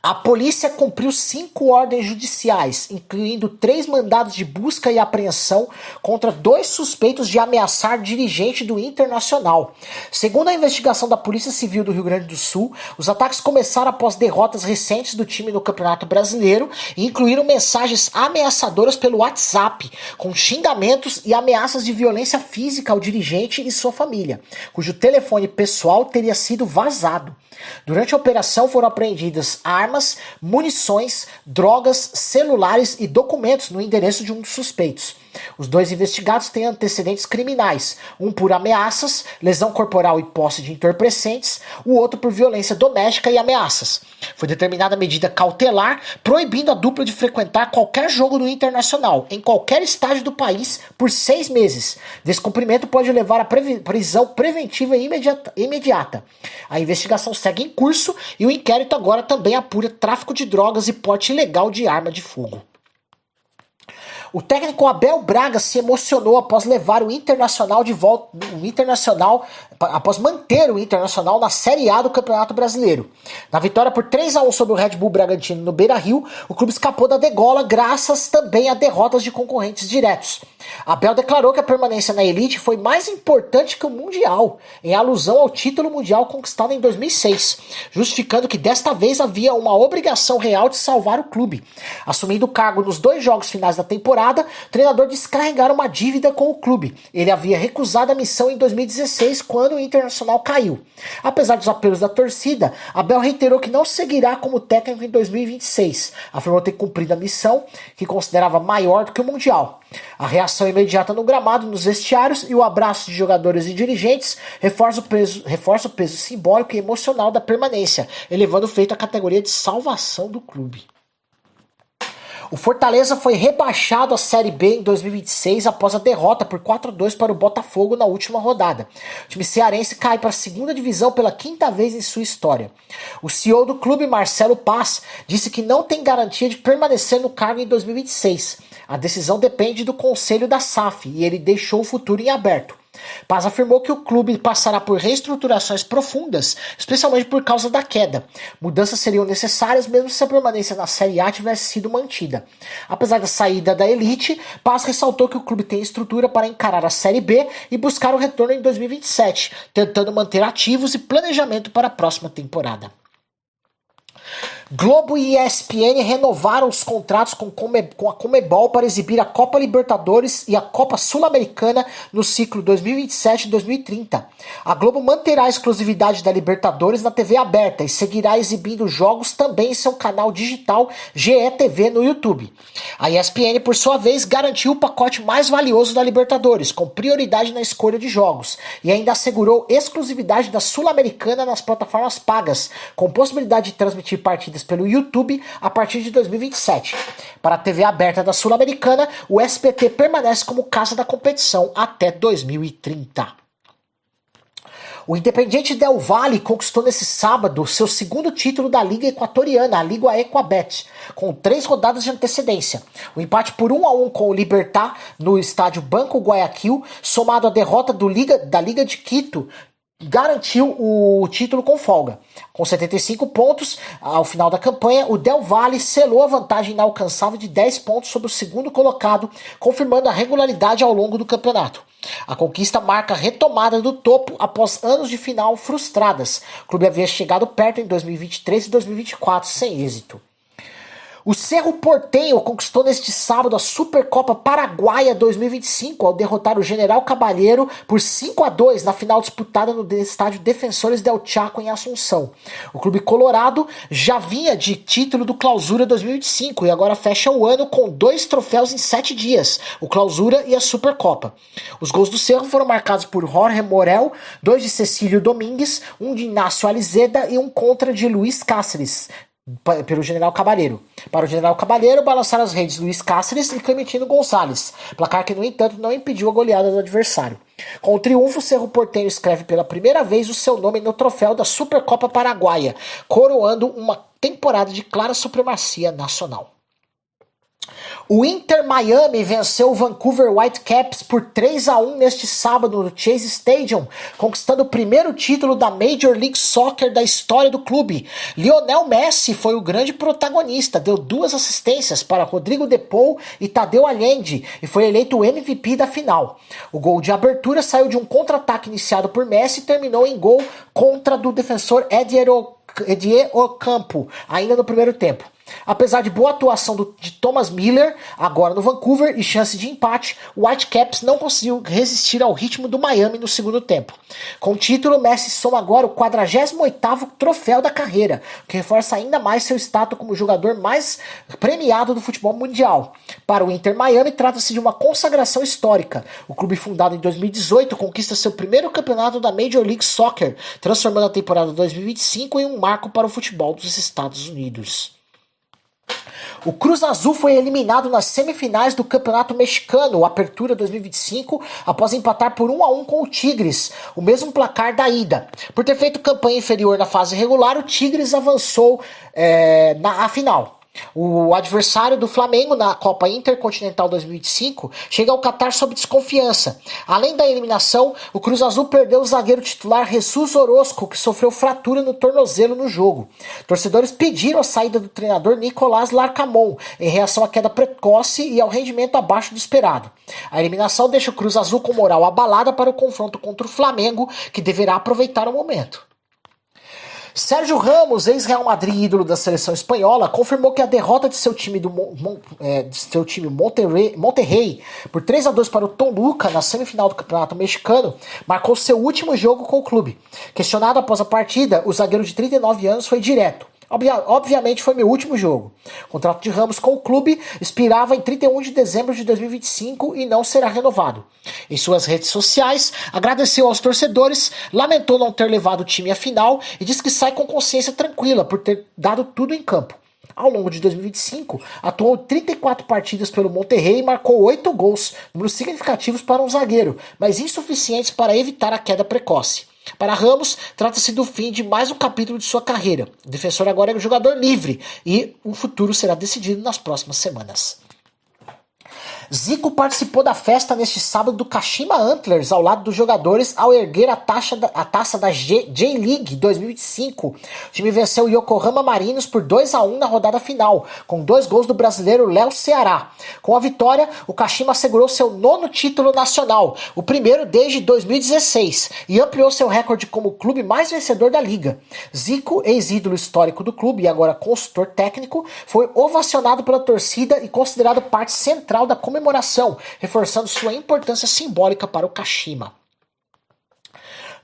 A polícia cumpriu 5 ordens judiciais, incluindo 3 mandados de busca e apreensão contra 2 suspeitos de ameaçar dirigente do Internacional. Segundo a investigação da Polícia Civil do Rio Grande do Sul, os ataques começaram após derrotas recentes do time no Campeonato Brasileiro e incluíram mensagens ameaçadoras pelo WhatsApp, com xingamentos e ameaças de violência física ao dirigente e sua família, cujo telefone pessoal teria sido vazado. Durante a operação foram apreendidas armas, munições, drogas, celulares e documentos no endereço de um dos suspeitos. Os 2 investigados têm antecedentes criminais, um por ameaças, lesão corporal e posse de entorpecentes, o outro por violência doméstica e ameaças. Foi determinada medida cautelar, proibindo a dupla de frequentar qualquer jogo do Internacional, em qualquer estádio do país, por 6 meses. Descumprimento pode levar à prisão preventiva imediata. A investigação segue em curso e o inquérito agora também apura tráfico de drogas e porte ilegal de arma de fogo. O técnico Abel Braga se emocionou após levar o Internacional de volta, após manter o Internacional na Série A do Campeonato Brasileiro. Na vitória por 3-1 sobre o Red Bull Bragantino no Beira-Rio, o clube escapou da degola graças também a derrotas de concorrentes diretos. Abel declarou que a permanência na elite foi mais importante que o Mundial, em alusão ao título mundial conquistado em 2006, justificando que desta vez havia uma obrigação real de salvar o clube. Assumindo o cargo nos 2 jogos finais da temporada, o treinador descarregar uma dívida com o clube. Ele havia recusado a missão em 2016, quando o Internacional caiu. Apesar dos apelos da torcida, Abel reiterou que não seguirá como técnico em 2026. Afirmou ter cumprido a missão, que considerava maior do que o Mundial. A reação imediata no gramado, nos vestiários e o abraço de jogadores e dirigentes reforça o peso simbólico e emocional da permanência, elevando o feito à categoria de salvação do clube. O Fortaleza foi rebaixado à Série B em 2026 após a derrota por 4-2 para o Botafogo na última rodada. O time cearense cai para a 2ª divisão pela 5ª vez em sua história. O CEO do clube, Marcelo Paz, disse que não tem garantia de permanecer no cargo em 2026. A decisão depende do conselho da SAF e ele deixou o futuro em aberto. Paz afirmou que o clube passará por reestruturações profundas, especialmente por causa da queda. Mudanças seriam necessárias mesmo se a permanência na Série A tivesse sido mantida. Apesar da saída da elite, Paz ressaltou que o clube tem estrutura para encarar a Série B e buscar o retorno em 2027, tentando manter ativos e planejamento para a próxima temporada. Globo e ESPN renovaram os contratos com a Conmebol para exibir a Copa Libertadores e a Copa Sul-Americana no ciclo 2027-2030. A Globo manterá a exclusividade da Libertadores na TV aberta e seguirá exibindo jogos também em seu canal digital GETV no YouTube. A ESPN, por sua vez, garantiu o pacote mais valioso da Libertadores, com prioridade na escolha de jogos, e ainda assegurou exclusividade da Sul-Americana nas plataformas pagas, com possibilidade de transmitir partidas pelo YouTube a partir de 2027. Para a TV aberta da Sul-Americana, o SBT permanece como casa da competição até 2030. O Independiente Del Valle conquistou nesse sábado seu 2º título da Liga Equatoriana, a Liga Equabet, com 3 rodadas de antecedência. O empate por 1-1 com o Libertad no estádio Banco Guayaquil, somado à derrota da Liga de Quito garantiu o título com folga. Com 75 pontos, ao final da campanha, o Del Valle selou a vantagem inalcançável de 10 pontos sobre o segundo colocado, confirmando a regularidade ao longo do campeonato. A conquista marca a retomada do topo após anos de final frustradas. O clube havia chegado perto em 2023 e 2024 sem êxito. O Cerro Porteño conquistou neste sábado a Supercopa Paraguaia 2025 ao derrotar o General Caballero por 5-2 na final disputada no estádio Defensores del Chaco em Assunção. O clube colorado já vinha de título do Clausura 2025 e agora fecha o ano com 2 troféus em 7 dias, o Clausura e a Supercopa. Os gols do Cerro foram marcados por Jorge Morel, 2 de Cecílio Domingues, um de Inácio Alizeda e um contra de Luiz Cáceres, pelo General Caballero. Para o General Caballero, balançaram as redes Luiz Cáceres e Clementino Gonçalves, placar que, no entanto, não impediu a goleada do adversário. Com o triunfo, o Cerro Porteño escreve pela primeira vez o seu nome no troféu da Supercopa Paraguaia, coroando uma temporada de clara supremacia nacional. O Inter Miami venceu o Vancouver Whitecaps por 3-1 neste sábado no Chase Stadium, conquistando o primeiro título da Major League Soccer da história do clube. Lionel Messi foi o grande protagonista, deu 2 assistências para Rodrigo De Paul e Tadeu Allende e foi eleito o MVP da final. O gol de abertura saiu de um contra-ataque iniciado por Messi e terminou em gol contra do defensor Edir Ocampo, ainda no primeiro tempo. Apesar de boa atuação de Thomas Miller, agora no Vancouver, e chance de empate, o Whitecaps não conseguiu resistir ao ritmo do Miami no segundo tempo. Com o título, Messi soma agora o 48º troféu da carreira, o que reforça ainda mais seu status como o jogador mais premiado do futebol mundial. Para o Inter Miami, trata-se de uma consagração histórica. O clube, fundado em 2018, conquista seu primeiro campeonato da Major League Soccer, transformando a temporada 2025 em um marco para o futebol dos Estados Unidos. O Cruz Azul foi eliminado nas semifinais do Campeonato Mexicano, Apertura 2025, após empatar por 1-1 com o Tigres, o mesmo placar da ida. Por ter feito campanha inferior na fase regular, o Tigres avançou à final. O adversário do Flamengo na Copa Intercontinental 2025 chega ao Catar sob desconfiança. Além da eliminação, o Cruz Azul perdeu o zagueiro titular Jesus Orozco, que sofreu fratura no tornozelo no jogo. Torcedores pediram a saída do treinador Nicolás Larcamón, em reação à queda precoce e ao rendimento abaixo do esperado. A eliminação deixa o Cruz Azul com moral abalada para o confronto contra o Flamengo, que deverá aproveitar o momento. Sérgio Ramos, ex-Real Madrid ídolo da seleção espanhola, confirmou que a derrota de seu time Monterrey por 3-2 para o Toluca na semifinal do Campeonato Mexicano marcou seu último jogo com o clube. Questionado após a partida, o zagueiro de 39 anos foi direto. Obviamente foi meu último jogo. O contrato de Ramos com o clube expirava em 31 de dezembro de 2025 e não será renovado. Em suas redes sociais, agradeceu aos torcedores, lamentou não ter levado o time à final e disse que sai com consciência tranquila por ter dado tudo em campo. Ao longo de 2025, atuou 34 partidas pelo Monterrey e marcou 8 gols, números significativos para um zagueiro, mas insuficientes para evitar a queda precoce. Para Ramos, trata-se do fim de mais um capítulo de sua carreira. O defensor agora é um jogador livre e o futuro será decidido nas próximas semanas. Zico participou da festa neste sábado do Kashima Antlers ao lado dos jogadores ao erguer a taça da J-League 2025. O time venceu o Yokohama Marinos por 2-1 na rodada final, com 2 gols do brasileiro Léo Ceará. Com a vitória, o Kashima assegurou seu 9º título nacional, o primeiro desde 2016, e ampliou seu recorde como o clube mais vencedor da liga. Zico, ex-ídolo histórico do clube e agora consultor técnico, foi ovacionado pela torcida e considerado parte central da comemoração, reforçando sua importância simbólica para o Kashima.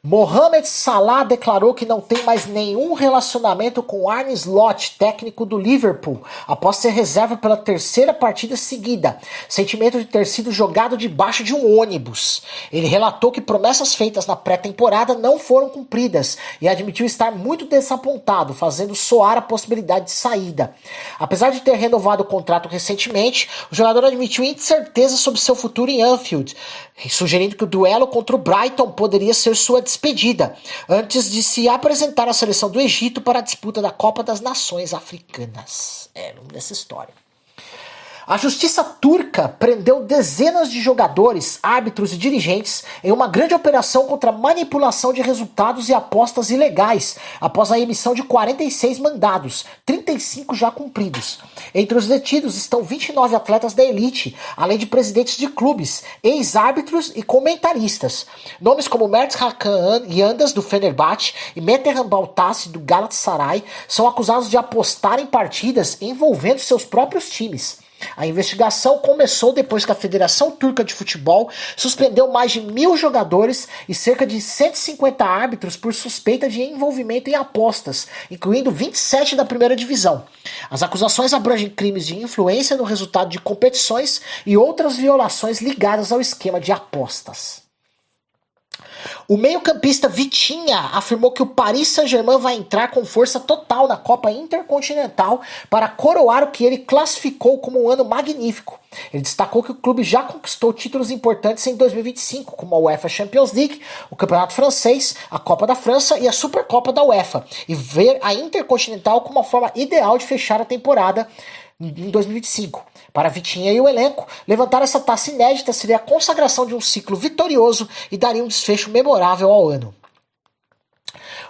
Mohamed Salah declarou que não tem mais nenhum relacionamento com Arne Slot, técnico do Liverpool, após ser reserva pela 3ª partida seguida, sentimento de ter sido jogado debaixo de um ônibus. Ele relatou que promessas feitas na pré-temporada não foram cumpridas e admitiu estar muito desapontado, fazendo soar a possibilidade de saída. Apesar de ter renovado o contrato recentemente, o jogador admitiu incerteza sobre seu futuro em Anfield, sugerindo que o duelo contra o Brighton poderia ser sua despedida, antes de se apresentar à seleção do Egito para a disputa da Copa das Nações Africanas. Vamos nessa história. A justiça turca prendeu dezenas de jogadores, árbitros e dirigentes em uma grande operação contra a manipulação de resultados e apostas ilegais, após a emissão de 46 mandados, 35 já cumpridos. Entre os detidos estão 29 atletas da elite, além de presidentes de clubes, ex-árbitros e comentaristas. Nomes como Mert Hakan Yandas, do Fenerbahçe, e Metehan Baltassi, do Galatasaray, são acusados de apostar em partidas envolvendo seus próprios times. A investigação começou depois que a Federação Turca de Futebol suspendeu mais de 1.000 jogadores e cerca de 150 árbitros por suspeita de envolvimento em apostas, incluindo 27 da primeira divisão. As acusações abrangem crimes de influência no resultado de competições e outras violações ligadas ao esquema de apostas. O meio-campista Vitinha afirmou que o Paris Saint-Germain vai entrar com força total na Copa Intercontinental para coroar o que ele classificou como um ano magnífico. Ele destacou que o clube já conquistou títulos importantes em 2025, como a UEFA Champions League, o Campeonato Francês, a Copa da França e a Supercopa da UEFA, e ver a Intercontinental como uma forma ideal de fechar a temporada em 2025. Para Vitinha e o elenco, levantar essa taça inédita seria a consagração de um ciclo vitorioso e daria um desfecho memorável ao ano.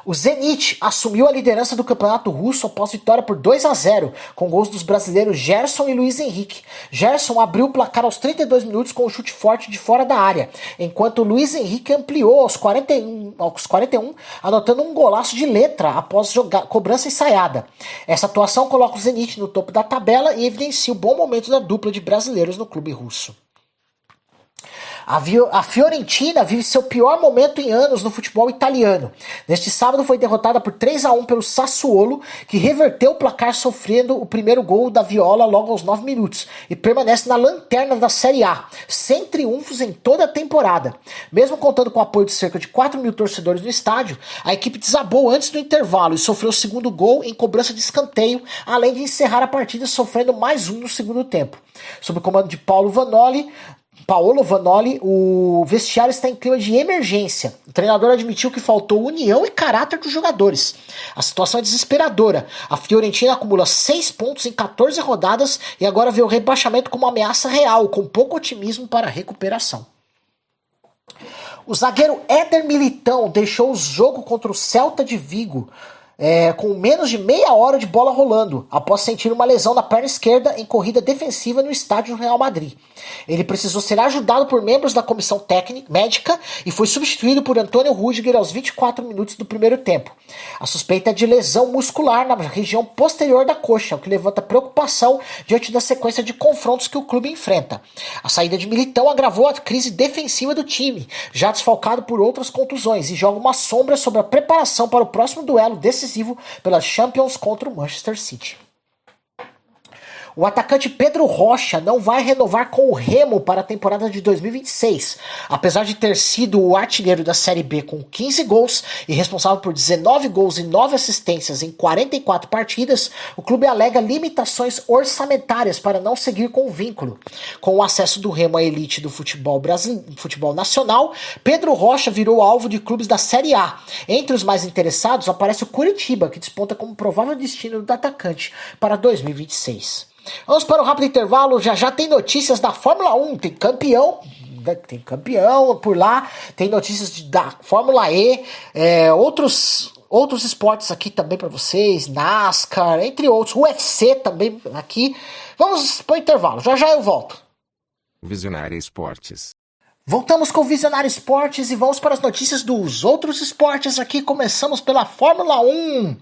O Zenit assumiu a liderança do campeonato russo após vitória por 2-0, com gols dos brasileiros Gerson e Luiz Henrique. Gerson abriu o placar aos 32 minutos com um chute forte de fora da área, enquanto Luiz Henrique ampliou aos 41, anotando um golaço de letra após cobrança ensaiada. Essa atuação coloca o Zenit no topo da tabela e evidencia o bom momento da dupla de brasileiros no clube russo. A Fiorentina vive seu pior momento em anos no futebol italiano. Neste sábado foi derrotada por 3-1 pelo Sassuolo, que reverteu o placar sofrendo o primeiro gol da Viola logo aos 9 minutos e permanece na lanterna da Série A, sem triunfos em toda a temporada. Mesmo contando com o apoio de cerca de 4.000 torcedores no estádio, a equipe desabou antes do intervalo e sofreu o segundo gol em cobrança de escanteio, além de encerrar a partida sofrendo mais um no segundo tempo. Sob o comando de Paolo Vanoli, o vestiário está em clima de emergência. O treinador admitiu que faltou união e caráter dos jogadores. A situação é desesperadora. A Fiorentina acumula 6 pontos em 14 rodadas e agora vê o rebaixamento como uma ameaça real, com pouco otimismo para a recuperação. O zagueiro Éder Militão deixou o jogo contra o Celta de Vigo com menos de meia hora de bola rolando, após sentir uma lesão na perna esquerda em corrida defensiva no estádio do Real Madrid. Ele precisou ser ajudado por membros da comissão técnica médica e foi substituído por Antônio Rüdiger aos 24 minutos do primeiro tempo. A suspeita é de lesão muscular na região posterior da coxa, o que levanta preocupação diante da sequência de confrontos que o clube enfrenta. A saída de Militão agravou a crise defensiva do time, já desfalcado por outras contusões, e joga uma sombra sobre a preparação para o próximo duelo decisivo pela Champions contra o Manchester City. O atacante Pedro Rocha não vai renovar com o Remo para a temporada de 2026. Apesar de ter sido o artilheiro da Série B com 15 gols e responsável por 19 gols e 9 assistências em 44 partidas, o clube alega limitações orçamentárias para não seguir com o vínculo. Com o acesso do Remo à elite do futebol nacional, Pedro Rocha virou alvo de clubes da Série A. Entre os mais interessados aparece o Curitiba, que desponta como provável destino do atacante para 2026. Vamos para um rápido intervalo, já tem notícias da Fórmula 1, tem campeão por lá, tem notícias da Fórmula E, outros esportes aqui também para vocês, NASCAR, entre outros, UFC também aqui. Vamos para o intervalo, já eu volto. Visionária Esportes. Voltamos com o Visionário Esportes e vamos para as notícias dos outros esportes aqui. Começamos pela Fórmula 1.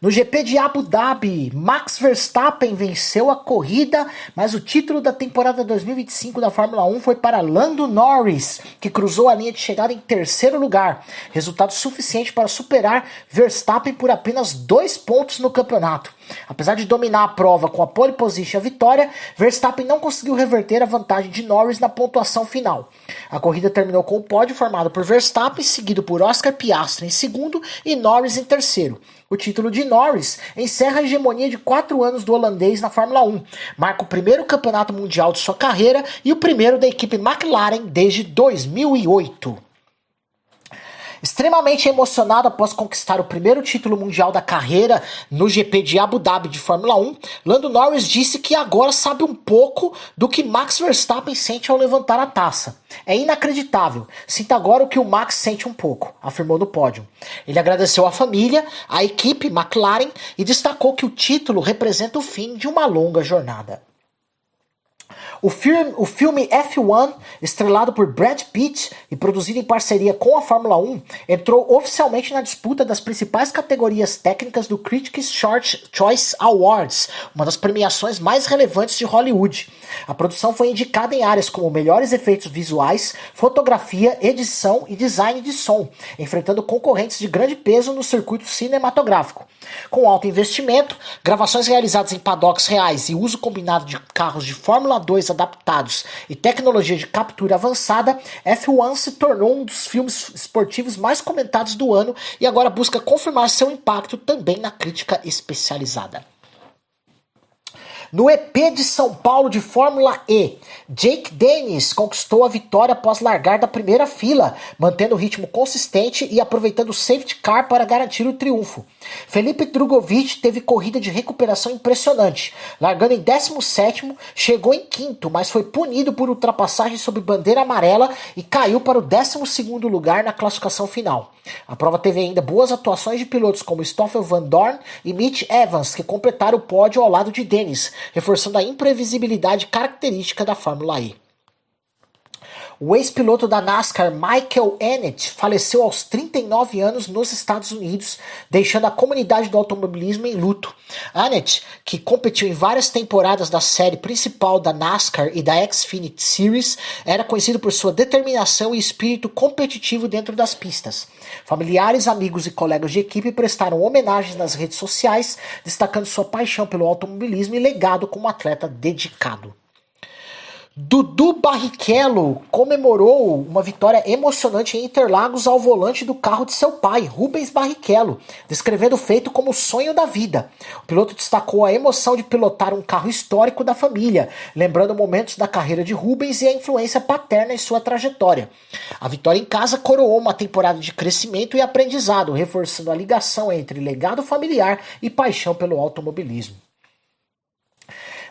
No GP de Abu Dhabi, Max Verstappen venceu a corrida, mas o título da temporada 2025 da Fórmula 1 foi para Lando Norris, que cruzou a linha de chegada em terceiro lugar. Resultado suficiente para superar Verstappen por apenas 2 pontos no campeonato. Apesar de dominar a prova com a pole position e a vitória, Verstappen não conseguiu reverter a vantagem de Norris na pontuação final. A corrida terminou com o pódio formado por Verstappen, seguido por Oscar Piastri em segundo e Norris em terceiro. O título de Norris encerra a hegemonia de 4 anos do holandês na Fórmula 1. Marca o primeiro campeonato mundial de sua carreira e o primeiro da equipe McLaren desde 2008. Extremamente emocionado após conquistar o primeiro título mundial da carreira no GP de Abu Dhabi de Fórmula 1, Lando Norris disse que agora sabe um pouco do que Max Verstappen sente ao levantar a taça. É inacreditável, sinto agora o que o Max sente um pouco, afirmou no pódio. Ele agradeceu a família, a equipe McLaren e destacou que o título representa o fim de uma longa jornada. O filme F1, estrelado por Brad Pitt e produzido em parceria com a Fórmula 1, entrou oficialmente na disputa das principais categorias técnicas do Critics' Choice Awards, uma das premiações mais relevantes de Hollywood. A produção foi indicada em áreas como melhores efeitos visuais, fotografia, edição e design de som, enfrentando concorrentes de grande peso no circuito cinematográfico. Com alto investimento, gravações realizadas em paddocks reais e uso combinado de carros de Fórmula 2 adaptados e tecnologia de captura avançada, F1 se tornou um dos filmes esportivos mais comentados do ano e agora busca confirmar seu impacto também na crítica especializada. No EP de São Paulo de Fórmula E, Jake Dennis conquistou a vitória após largar da primeira fila, mantendo o ritmo consistente e aproveitando o safety car para garantir o triunfo. Felipe Drugovich teve corrida de recuperação impressionante. Largando em 17º, chegou em 5º, mas foi punido por ultrapassagem sob bandeira amarela e caiu para o 12º lugar na classificação final. A prova teve ainda boas atuações de pilotos como Stoffel Van Dorn e Mitch Evans, que completaram o pódio ao lado de Dennis, reforçando a imprevisibilidade característica da Fórmula E. O ex-piloto da NASCAR Michael Annett faleceu aos 39 anos nos Estados Unidos, deixando a comunidade do automobilismo em luto. Annett, que competiu em várias temporadas da série principal da NASCAR e da Xfinity Series, era conhecido por sua determinação e espírito competitivo dentro das pistas. Familiares, amigos e colegas de equipe prestaram homenagens nas redes sociais, destacando sua paixão pelo automobilismo e legado como atleta dedicado. Dudu Barrichello comemorou uma vitória emocionante em Interlagos ao volante do carro de seu pai, Rubens Barrichello, descrevendo o feito como o sonho da vida. O piloto destacou a emoção de pilotar um carro histórico da família, lembrando momentos da carreira de Rubens e a influência paterna em sua trajetória. A vitória em casa coroou uma temporada de crescimento e aprendizado, reforçando a ligação entre legado familiar e paixão pelo automobilismo.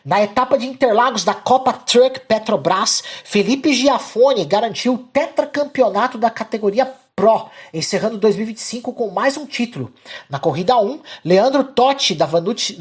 Na etapa de Interlagos da Copa Truck Petrobras, Felipe Giafone garantiu o tetracampeonato da categoria Pro, encerrando 2025 com mais um título. Na corrida 1, Leandro Totti, da Vanucci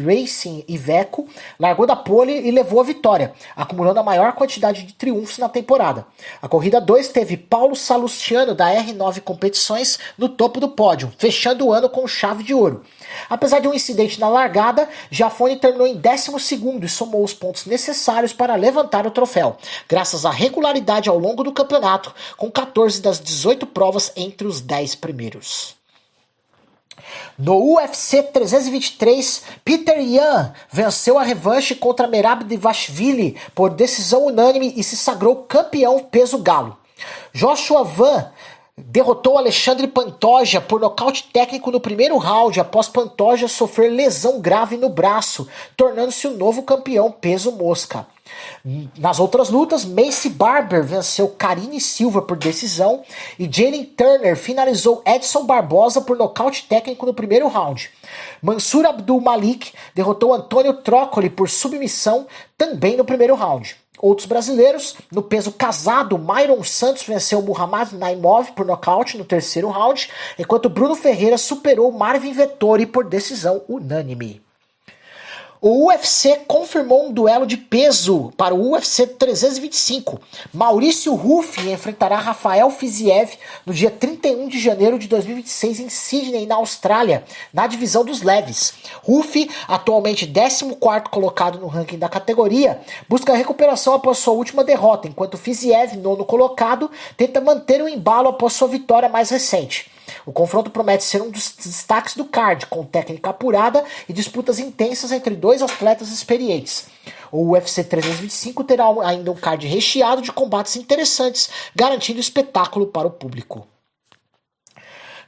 Racing Iveco, largou da pole e levou a vitória, acumulando a maior quantidade de triunfos na temporada. A corrida 2 teve Paulo Salustiano, da R9 Competições, no topo do pódio, fechando o ano com chave de ouro. Apesar de um incidente na largada, Giafone terminou em 12º e somou os pontos necessários para levantar o troféu, graças à regularidade ao longo do campeonato, com 14 das 18 provas entre os 10 primeiros. No UFC 323, Peter Yan venceu a revanche contra Merab Dvalishvili por decisão unânime e se sagrou campeão peso galo. Joshua Van derrotou Alexandre Pantoja por nocaute técnico no primeiro round após Pantoja sofrer lesão grave no braço, tornando-se o novo campeão peso mosca. Nas outras lutas, Macy Barber venceu Karine Silva por decisão e Jalen Turner finalizou Edson Barbosa por nocaute técnico no primeiro round. Mansur Abdul Malik derrotou Antônio Trócoli por submissão também no primeiro round. Outros brasileiros, no peso casado, Myron Santos venceu Muhammad Naimov por nocaute no terceiro round, enquanto Bruno Ferreira superou Marvin Vettori por decisão unânime. O UFC confirmou um duelo de peso para o UFC 325. Maurício Ruffi enfrentará Rafael Fiziev no dia 31 de janeiro de 2026 em Sydney, na Austrália, na divisão dos leves. Ruffi, atualmente 14º colocado no ranking da categoria, busca a recuperação após sua última derrota, enquanto Fiziev, 9º colocado, tenta manter o embalo após sua vitória mais recente. O confronto promete ser um dos destaques do card, com técnica apurada e disputas intensas entre dois atletas experientes. O UFC 325 terá ainda um card recheado de combates interessantes, garantindo espetáculo para o público.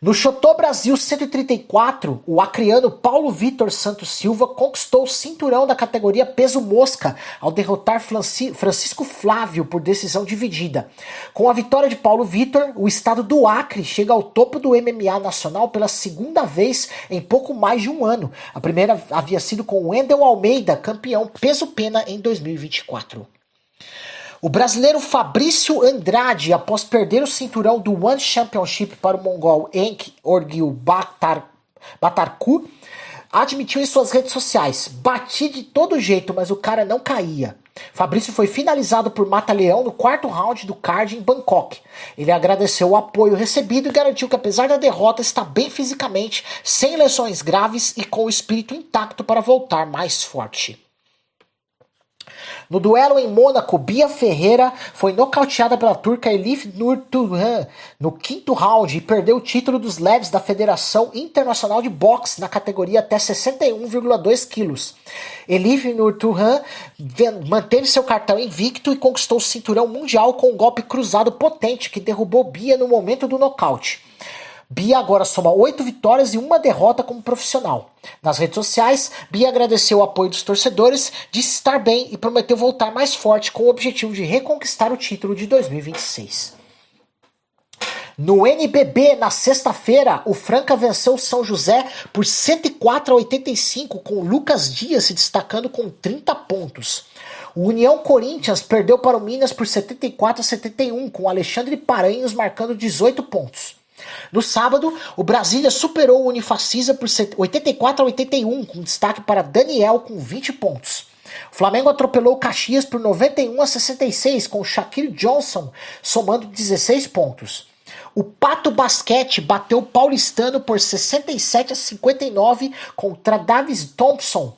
No Chotô Brasil 134, o acreano Paulo Vitor Santos Silva conquistou o cinturão da categoria peso mosca ao derrotar Francisco Flávio por decisão dividida. Com a vitória de Paulo Vitor, o estado do Acre chega ao topo do MMA nacional pela segunda vez em pouco mais de um ano. A primeira havia sido com Wendel Almeida, campeão peso-pena em 2024. O brasileiro Fabrício Andrade, após perder o cinturão do One Championship para o mongol Enk Orgil Batarku, admitiu em suas redes sociais: "Bati de todo jeito, mas o cara não caía." Fabrício foi finalizado por Mata-Leão no quarto round do card em Bangkok. Ele agradeceu o apoio recebido e garantiu que, apesar da derrota, está bem fisicamente, sem lesões graves e com o espírito intacto para voltar mais forte. No duelo em Mônaco, Bia Ferreira foi nocauteada pela turca Elif Nurturhan no quinto round e perdeu o título dos leves da Federação Internacional de Boxe na categoria até 61,2 quilos. Elif Nurturhan manteve seu cartão invicto e conquistou o cinturão mundial com um golpe cruzado potente que derrubou Bia no momento do nocaute. Bia agora soma 8 vitórias e 1 derrota como profissional. Nas redes sociais, Bia agradeceu o apoio dos torcedores, disse estar bem e prometeu voltar mais forte com o objetivo de reconquistar o título de 2026. No NBB, na sexta-feira, o Franca venceu o São José por 104-85, com Lucas Dias se destacando com 30 pontos. O União Corinthians perdeu para o Minas por 74-71, com Alexandre Paranhos marcando 18 pontos. No sábado, o Brasília superou o Unifacisa por 84-81, com destaque para Daniel com 20 pontos. O Flamengo atropelou o Caxias por 91-66, com Shaquille Johnson somando 16 pontos. O Pato Basquete bateu o Paulistano por 67-59, com Davis Thompson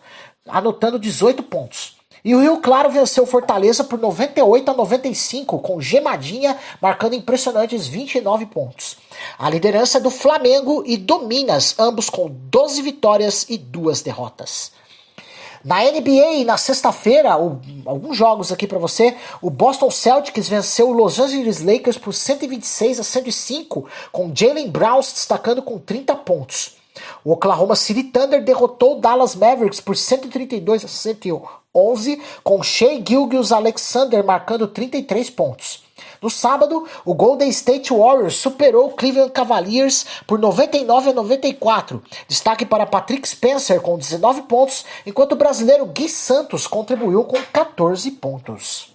anotando 18 pontos. E o Rio Claro venceu Fortaleza por 98-95, com Gemadinha marcando impressionantes 29 pontos. A liderança é do Flamengo e do Minas, ambos com 12 vitórias e 2 derrotas. Na NBA, na sexta-feira, alguns jogos aqui para você, o Boston Celtics venceu o Los Angeles Lakers por 126-105, com Jaylen Brown se destacando com 30 pontos. O Oklahoma City Thunder derrotou o Dallas Mavericks por 132-111, com Shai Gilgeous-Alexander marcando 33 pontos. No sábado, o Golden State Warriors superou o Cleveland Cavaliers por 99-94. Destaque para Patrick Spencer com 19 pontos, enquanto o brasileiro Gui Santos contribuiu com 14 pontos.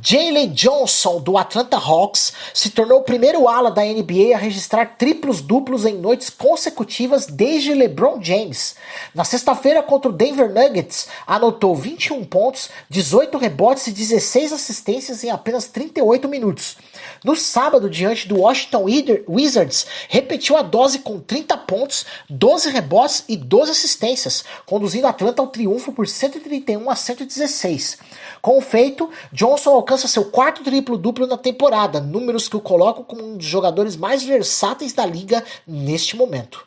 Jalen Johnson, do Atlanta Hawks, se tornou o primeiro ala da NBA a registrar triplos-duplos em noites consecutivas desde LeBron James. Na sexta-feira, contra o Denver Nuggets, anotou 21 pontos, 18 rebotes e 16 assistências em apenas 38 minutos. No sábado, diante do Washington Wizards, repetiu a dose com 30 pontos, 12 rebotes e 12 assistências, conduzindo a Atlanta ao triunfo por 131-116. Com o feito, Johnson alcança seu quarto triplo-duplo na temporada, números que o colocam como um dos jogadores mais versáteis da liga neste momento.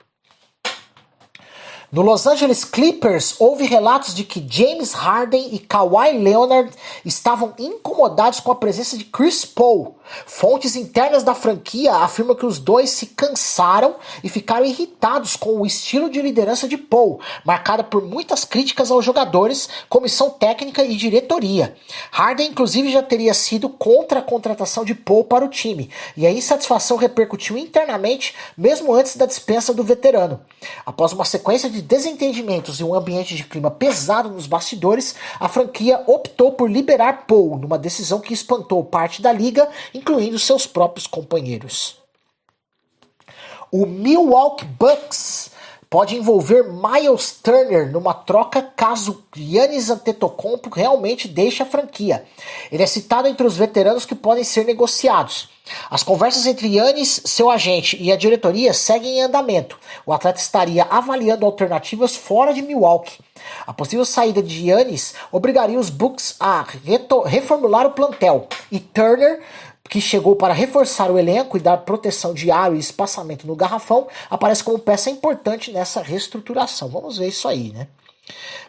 No Los Angeles Clippers, houve relatos de que James Harden e Kawhi Leonard estavam incomodados com a presença de Chris Paul. Fontes internas da franquia afirmam que os dois se cansaram e ficaram irritados com o estilo de liderança de Paul, marcada por muitas críticas aos jogadores, comissão técnica e diretoria. Harden, inclusive, já teria sido contra a contratação de Paul para o time, e a insatisfação repercutiu internamente mesmo antes da dispensa do veterano. Após uma sequência de desentendimentos e um ambiente de clima pesado nos bastidores, a franquia optou por liberar Paul, numa decisão que espantou parte da liga, incluindo seus próprios companheiros. O Milwaukee Bucks pode envolver Miles Turner numa troca caso Giannis Antetokounmpo realmente deixe a franquia. Ele é citado entre os veteranos que podem ser negociados. As conversas entre Giannis, seu agente e a diretoria seguem em andamento. O atleta estaria avaliando alternativas fora de Milwaukee. A possível saída de Giannis obrigaria os Bucks a reformular o plantel. E Turner, que chegou para reforçar o elenco e dar proteção de aro e espaçamento no garrafão, aparece como peça importante nessa reestruturação. Vamos ver isso aí, né?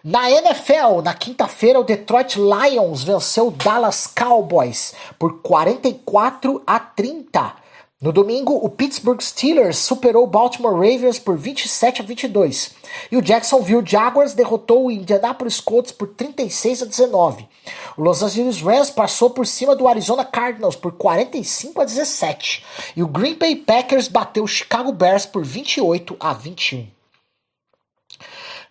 Na NFL, na quinta-feira, o Detroit Lions venceu o Dallas Cowboys por 44-30. No domingo, o Pittsburgh Steelers superou o Baltimore Ravens por 27-22 e o Jacksonville Jaguars derrotou o Indianapolis Colts por 36-19. O Los Angeles Rams passou por cima do Arizona Cardinals por 45-17 e o Green Bay Packers bateu o Chicago Bears por 28-21.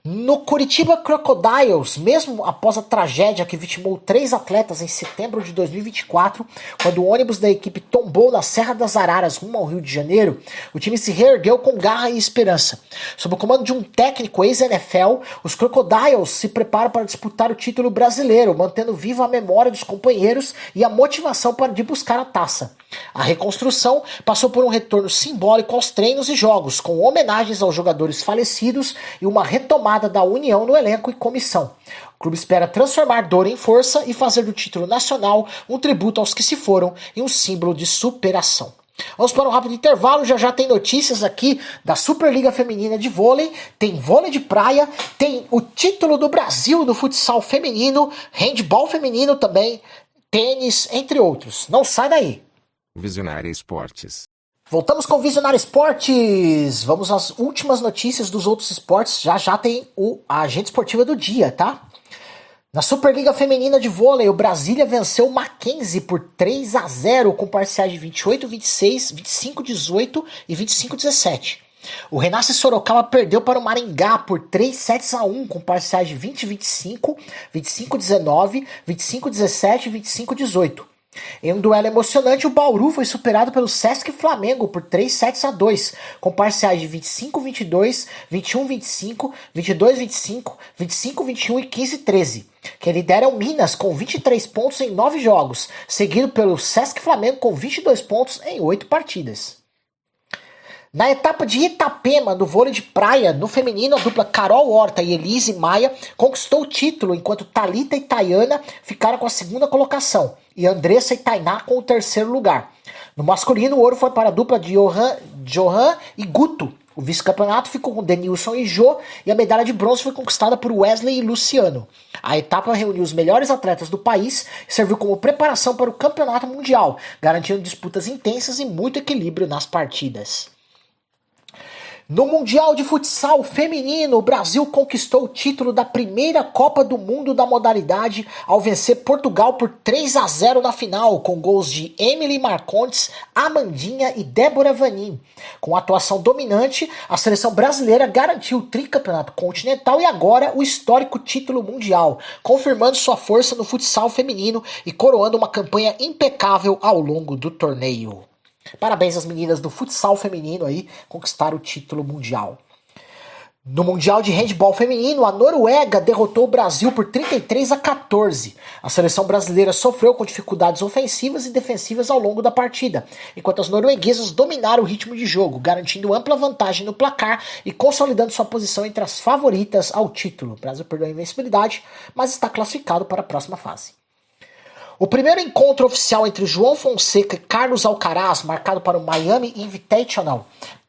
No Curitiba Crocodiles, mesmo após a tragédia que vitimou 3 atletas em setembro de 2024, quando o ônibus da equipe tombou na Serra das Araras rumo ao Rio de Janeiro, o time se reergueu com garra e esperança. Sob o comando de um técnico ex-NFL, os Crocodiles se preparam para disputar o título brasileiro, mantendo viva a memória dos companheiros e a motivação de buscar a taça. A reconstrução passou por um retorno simbólico aos treinos e jogos, com homenagens aos jogadores falecidos e uma retomada da união no elenco e comissão. O clube espera transformar dor em força e fazer do título nacional um tributo aos que se foram e um símbolo de superação. Vamos para um rápido intervalo, já tem notícias aqui da Superliga Feminina de Vôlei, tem vôlei de praia, tem o título do Brasil no futsal feminino, handball feminino também, tênis, entre outros. Não sai daí. Visionária Esportes. Voltamos com o Visionário Esportes. Vamos às últimas notícias dos outros esportes. Já tem a agenda esportiva do dia, tá? Na Superliga Feminina de Vôlei, o Brasília venceu o Mackenzie por 3-0 com parciais de 28-26, 25-18 e 25-17. O Renasce Sorocaba perdeu para o Maringá por 3-1 com parciais de 20-25, 25-19, 25-17 e 25-18. Em um duelo emocionante, o Bauru foi superado pelo Sesc Flamengo por 3-2, com parciais de 25-22, 21-25, 22-25, 25-21 e 15-13. Quem lidera é o Minas, com 23 pontos em 9 jogos, seguido pelo Sesc Flamengo com 22 pontos em 8 partidas. Na etapa de Itapema, do vôlei de praia, no feminino, a dupla Carol Horta e Elise Maia conquistou o título, enquanto Thalita e Tayana ficaram com a segunda colocação, e Andressa e Tainá com o terceiro lugar. No masculino, o ouro foi para a dupla de Johan e Guto. O vice-campeonato ficou com Denilson e Jô, e a medalha de bronze foi conquistada por Wesley e Luciano. A etapa reuniu os melhores atletas do país e serviu como preparação para o campeonato mundial, garantindo disputas intensas e muito equilíbrio nas partidas. No Mundial de Futsal Feminino, o Brasil conquistou o título da primeira Copa do Mundo da modalidade ao vencer Portugal por 3-0 na final, com gols de Emily Marcondes, Amandinha e Débora Vanin. Com atuação dominante, a seleção brasileira garantiu o tricampeonato continental e agora o histórico título mundial, confirmando sua força no futsal feminino e coroando uma campanha impecável ao longo do torneio. Parabéns às meninas do futsal feminino aí, conquistaram o título mundial. No Mundial de Handball Feminino, a Noruega derrotou o Brasil por 33-14. A seleção brasileira sofreu com dificuldades ofensivas e defensivas ao longo da partida, enquanto as norueguesas dominaram o ritmo de jogo, garantindo ampla vantagem no placar e consolidando sua posição entre as favoritas ao título. O Brasil perdeu a invencibilidade, mas está classificado para a próxima fase. O primeiro encontro oficial entre João Fonseca e Carlos Alcaraz, marcado para o Miami Invitational,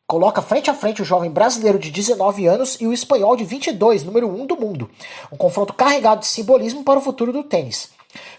coloca frente a frente o jovem brasileiro de 19 anos e o espanhol de 22, número 1 do mundo. Um confronto carregado de simbolismo para o futuro do tênis.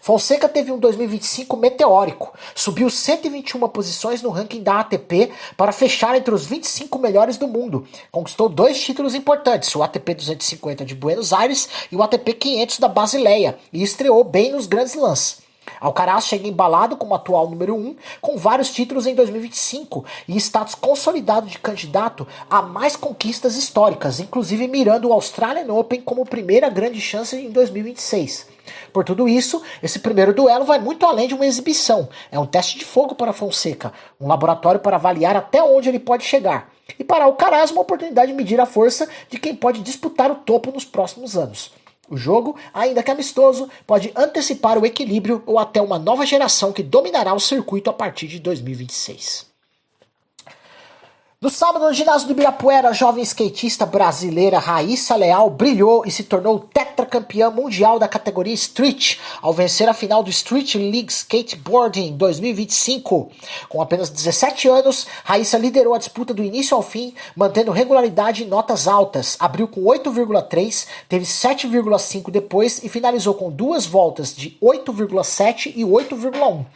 Fonseca teve um 2025 meteórico, subiu 121 posições no ranking da ATP para fechar entre os 25 melhores do mundo. Conquistou 2 títulos importantes, o ATP 250 de Buenos Aires e o ATP 500 da Basileia, e estreou bem nos grandes lãs. Alcaraz chega embalado como atual número 1, com vários títulos em 2025 e status consolidado de candidato a mais conquistas históricas, inclusive mirando o Australian Open como primeira grande chance em 2026. Por tudo isso, esse primeiro duelo vai muito além de uma exibição. É um teste de fogo para Fonseca, um laboratório para avaliar até onde ele pode chegar. E para Alcaraz, uma oportunidade de medir a força de quem pode disputar o topo nos próximos anos. O jogo, ainda que amistoso, pode antecipar o equilíbrio ou até uma nova geração que dominará o circuito a partir de 2026. No sábado, no ginásio do Ibirapuera, a jovem skatista brasileira Raíssa Leal brilhou e se tornou tetracampeã mundial da categoria Street, ao vencer a final do Street League Skateboarding 2025. Com apenas 17 anos, Raíssa liderou a disputa do início ao fim, mantendo regularidade e notas altas. Abriu com 8,3, teve 7,5 depois e finalizou com duas voltas de 8,7 e 8,1.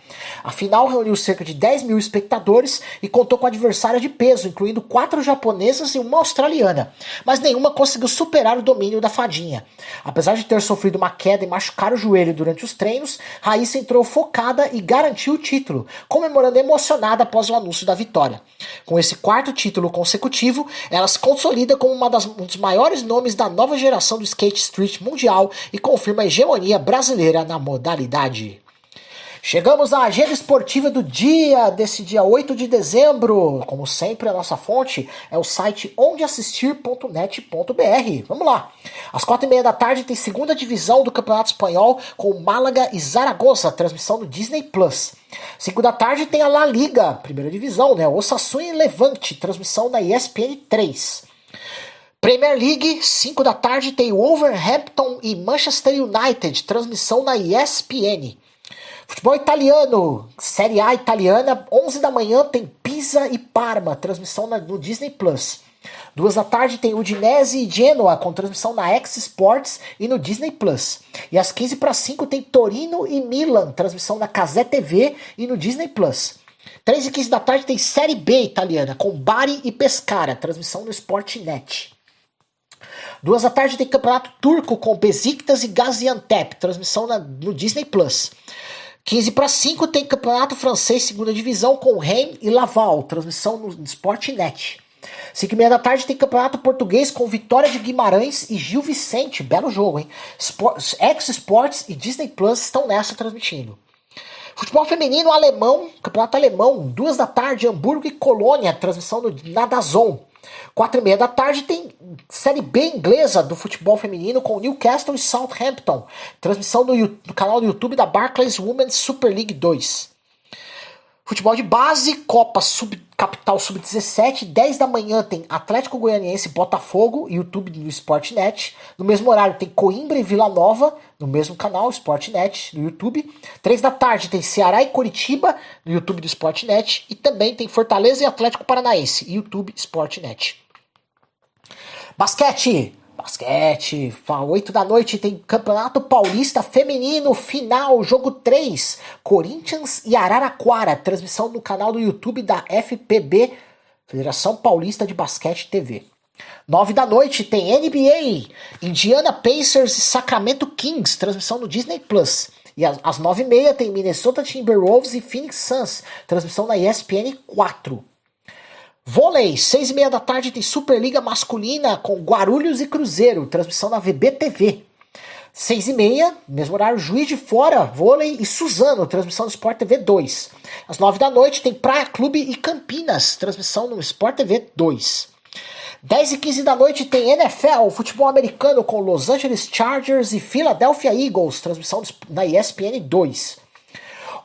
A final reuniu cerca de 10 mil espectadores e contou com adversária de peso, incluindo 4 japonesas e uma australiana, mas nenhuma conseguiu superar o domínio da fadinha. Apesar de ter sofrido uma queda e machucar o joelho durante os treinos, Raíssa entrou focada e garantiu o título, comemorando emocionada após o anúncio da vitória. Com esse 4º título consecutivo, ela se consolida como um dos maiores nomes da nova geração do skate street mundial e confirma a hegemonia brasileira na modalidade. Chegamos à agenda esportiva do dia, desse dia 8 de dezembro. Como sempre, a nossa fonte é o site ondeassistir.net.br. Vamos lá. Às 4h30 da tarde tem segunda divisão do Campeonato Espanhol com Málaga e Zaragoza, transmissão do Disney+. 5 da tarde tem a La Liga, primeira divisão, né? Osasuna e Levante, transmissão na ESPN 3. Premier League, 5 da tarde tem Wolverhampton e Manchester United, transmissão na ESPN. Futebol italiano, Série A italiana, 11 da manhã tem Pisa e Parma, transmissão no Disney+. 2 da tarde tem Udinese e Genoa, com transmissão na X Sports e no Disney+. E às 4:45 tem Torino e Milan, transmissão na Cazé TV e no Disney+. 3h15 da tarde tem Série B italiana, com Bari e Pescara, transmissão no Sportnet. 2 da tarde tem Campeonato Turco com Besiktas e Gaziantep, transmissão no Disney+. 4:45 tem Campeonato Francês, segunda divisão, com Reims e Laval, transmissão no Sportnet. 5h30 da tarde tem Campeonato Português com Vitória de Guimarães e Gil Vicente, belo jogo, hein? X Sports e Disney Plus estão nessa transmitindo. Futebol feminino alemão, Campeonato Alemão, 2 da tarde, Hamburgo e Colônia, transmissão na DAZN. 4h30 da tarde tem Série B inglesa do futebol feminino com Newcastle e Southampton. Transmissão do canal do YouTube da Barclays Women's Super League 2. Futebol de base, Copa Capital Sub-17, 10 da manhã tem Atlético Goianiense e Botafogo, YouTube do Sportnet. No mesmo horário tem Coimbra e Vila Nova, no mesmo canal, Sportnet, no YouTube. 3 da tarde tem Ceará e Coritiba, no YouTube do Sportnet. E também tem Fortaleza e Atlético Paranaense, YouTube Sportnet. Basquete, 8 da noite tem Campeonato Paulista Feminino, final, jogo 3, Corinthians e Araraquara, transmissão no canal do YouTube da FPB, Federação Paulista de Basquete TV. 9 da noite tem NBA, Indiana Pacers e Sacramento Kings, transmissão no Disney+. E às 9h30 tem Minnesota Timberwolves e Phoenix Suns, transmissão na ESPN 4. Vôlei, 6h30 da tarde tem Superliga Masculina com Guarulhos e Cruzeiro, transmissão na VBTV. 6h30, mesmo horário, Juiz de Fora, Vôlei e Suzano, transmissão no Sport TV 2. Às 9 da noite tem Praia Clube e Campinas, transmissão no Sport TV 2. 10h15 da noite tem NFL, futebol americano com Los Angeles Chargers e Philadelphia Eagles, transmissão na ESPN 2.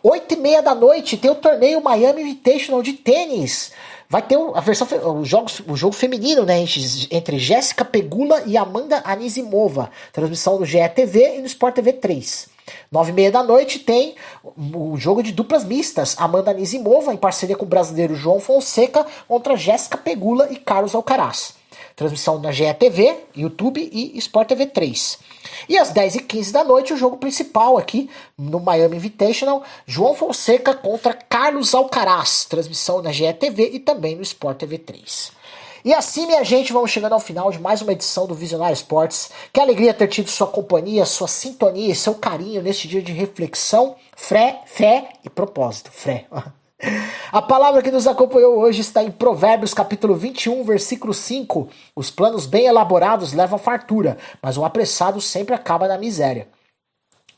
8h30 da noite tem o torneio Miami Invitational de tênis. Vai ter o jogo feminino, né, entre Jéssica Pegula e Amanda Anisimova. Transmissão no GE TV e no Sport TV 3. 9h30 da noite tem o jogo de duplas mistas. Amanda Anisimova, em parceria com o brasileiro João Fonseca, contra Jéssica Pegula e Carlos Alcaraz. Transmissão na GE TV, YouTube e Sport TV 3. E às 10h15 da noite, o jogo principal aqui no Miami Invitational, João Fonseca contra Carlos Alcaraz. Transmissão na GE TV e também no Sport TV 3. E assim, minha gente, vamos chegando ao final de mais uma edição do Visionário Esportes. Que alegria ter tido sua companhia, sua sintonia e seu carinho neste dia de reflexão, fé e propósito. Fé. A palavra que nos acompanhou hoje está em Provérbios capítulo 21, versículo 5. Os planos bem elaborados levam fartura, mas o apressado sempre acaba na miséria.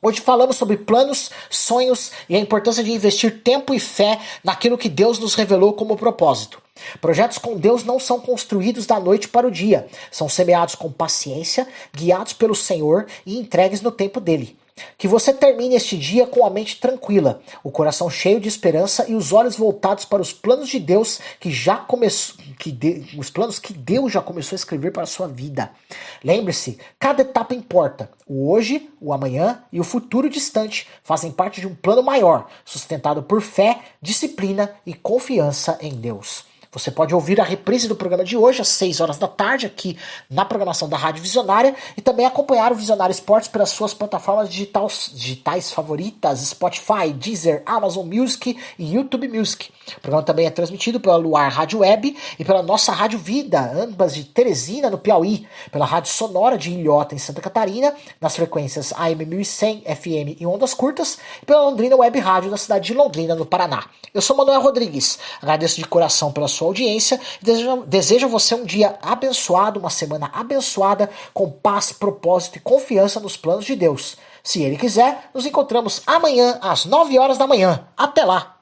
Hoje falamos sobre planos, sonhos e a importância de investir tempo e fé naquilo que Deus nos revelou como propósito. Projetos com Deus não são construídos da noite para o dia. São semeados com paciência, guiados pelo Senhor e entregues no tempo dele. Que você termine este dia com a mente tranquila, o coração cheio de esperança e os olhos voltados para os planos de Deus os planos que Deus já começou a escrever para a sua vida. Lembre-se, cada etapa importa. O hoje, o amanhã e o futuro distante fazem parte de um plano maior, sustentado por fé, disciplina e confiança em Deus. Você pode ouvir a reprise do programa de hoje às 6 horas da tarde aqui na programação da Rádio Visionária e também acompanhar o Visionário Esportes pelas suas plataformas digitais favoritas, Spotify, Deezer, Amazon Music e YouTube Music. O programa também é transmitido pela Luar Rádio Web e pela nossa Rádio Vida, ambas de Teresina, no Piauí, pela Rádio Sonora de Ilhota, em Santa Catarina, nas frequências AM 1100, FM e ondas curtas, e pela Londrina Web Rádio da cidade de Londrina, no Paraná. Eu sou Manuel Rodrigues, agradeço de coração pela sua audiência e desejo a você um dia abençoado, uma semana abençoada, com paz, propósito e confiança nos planos de Deus. Se Ele quiser, nos encontramos amanhã às 9 horas da manhã. Até lá!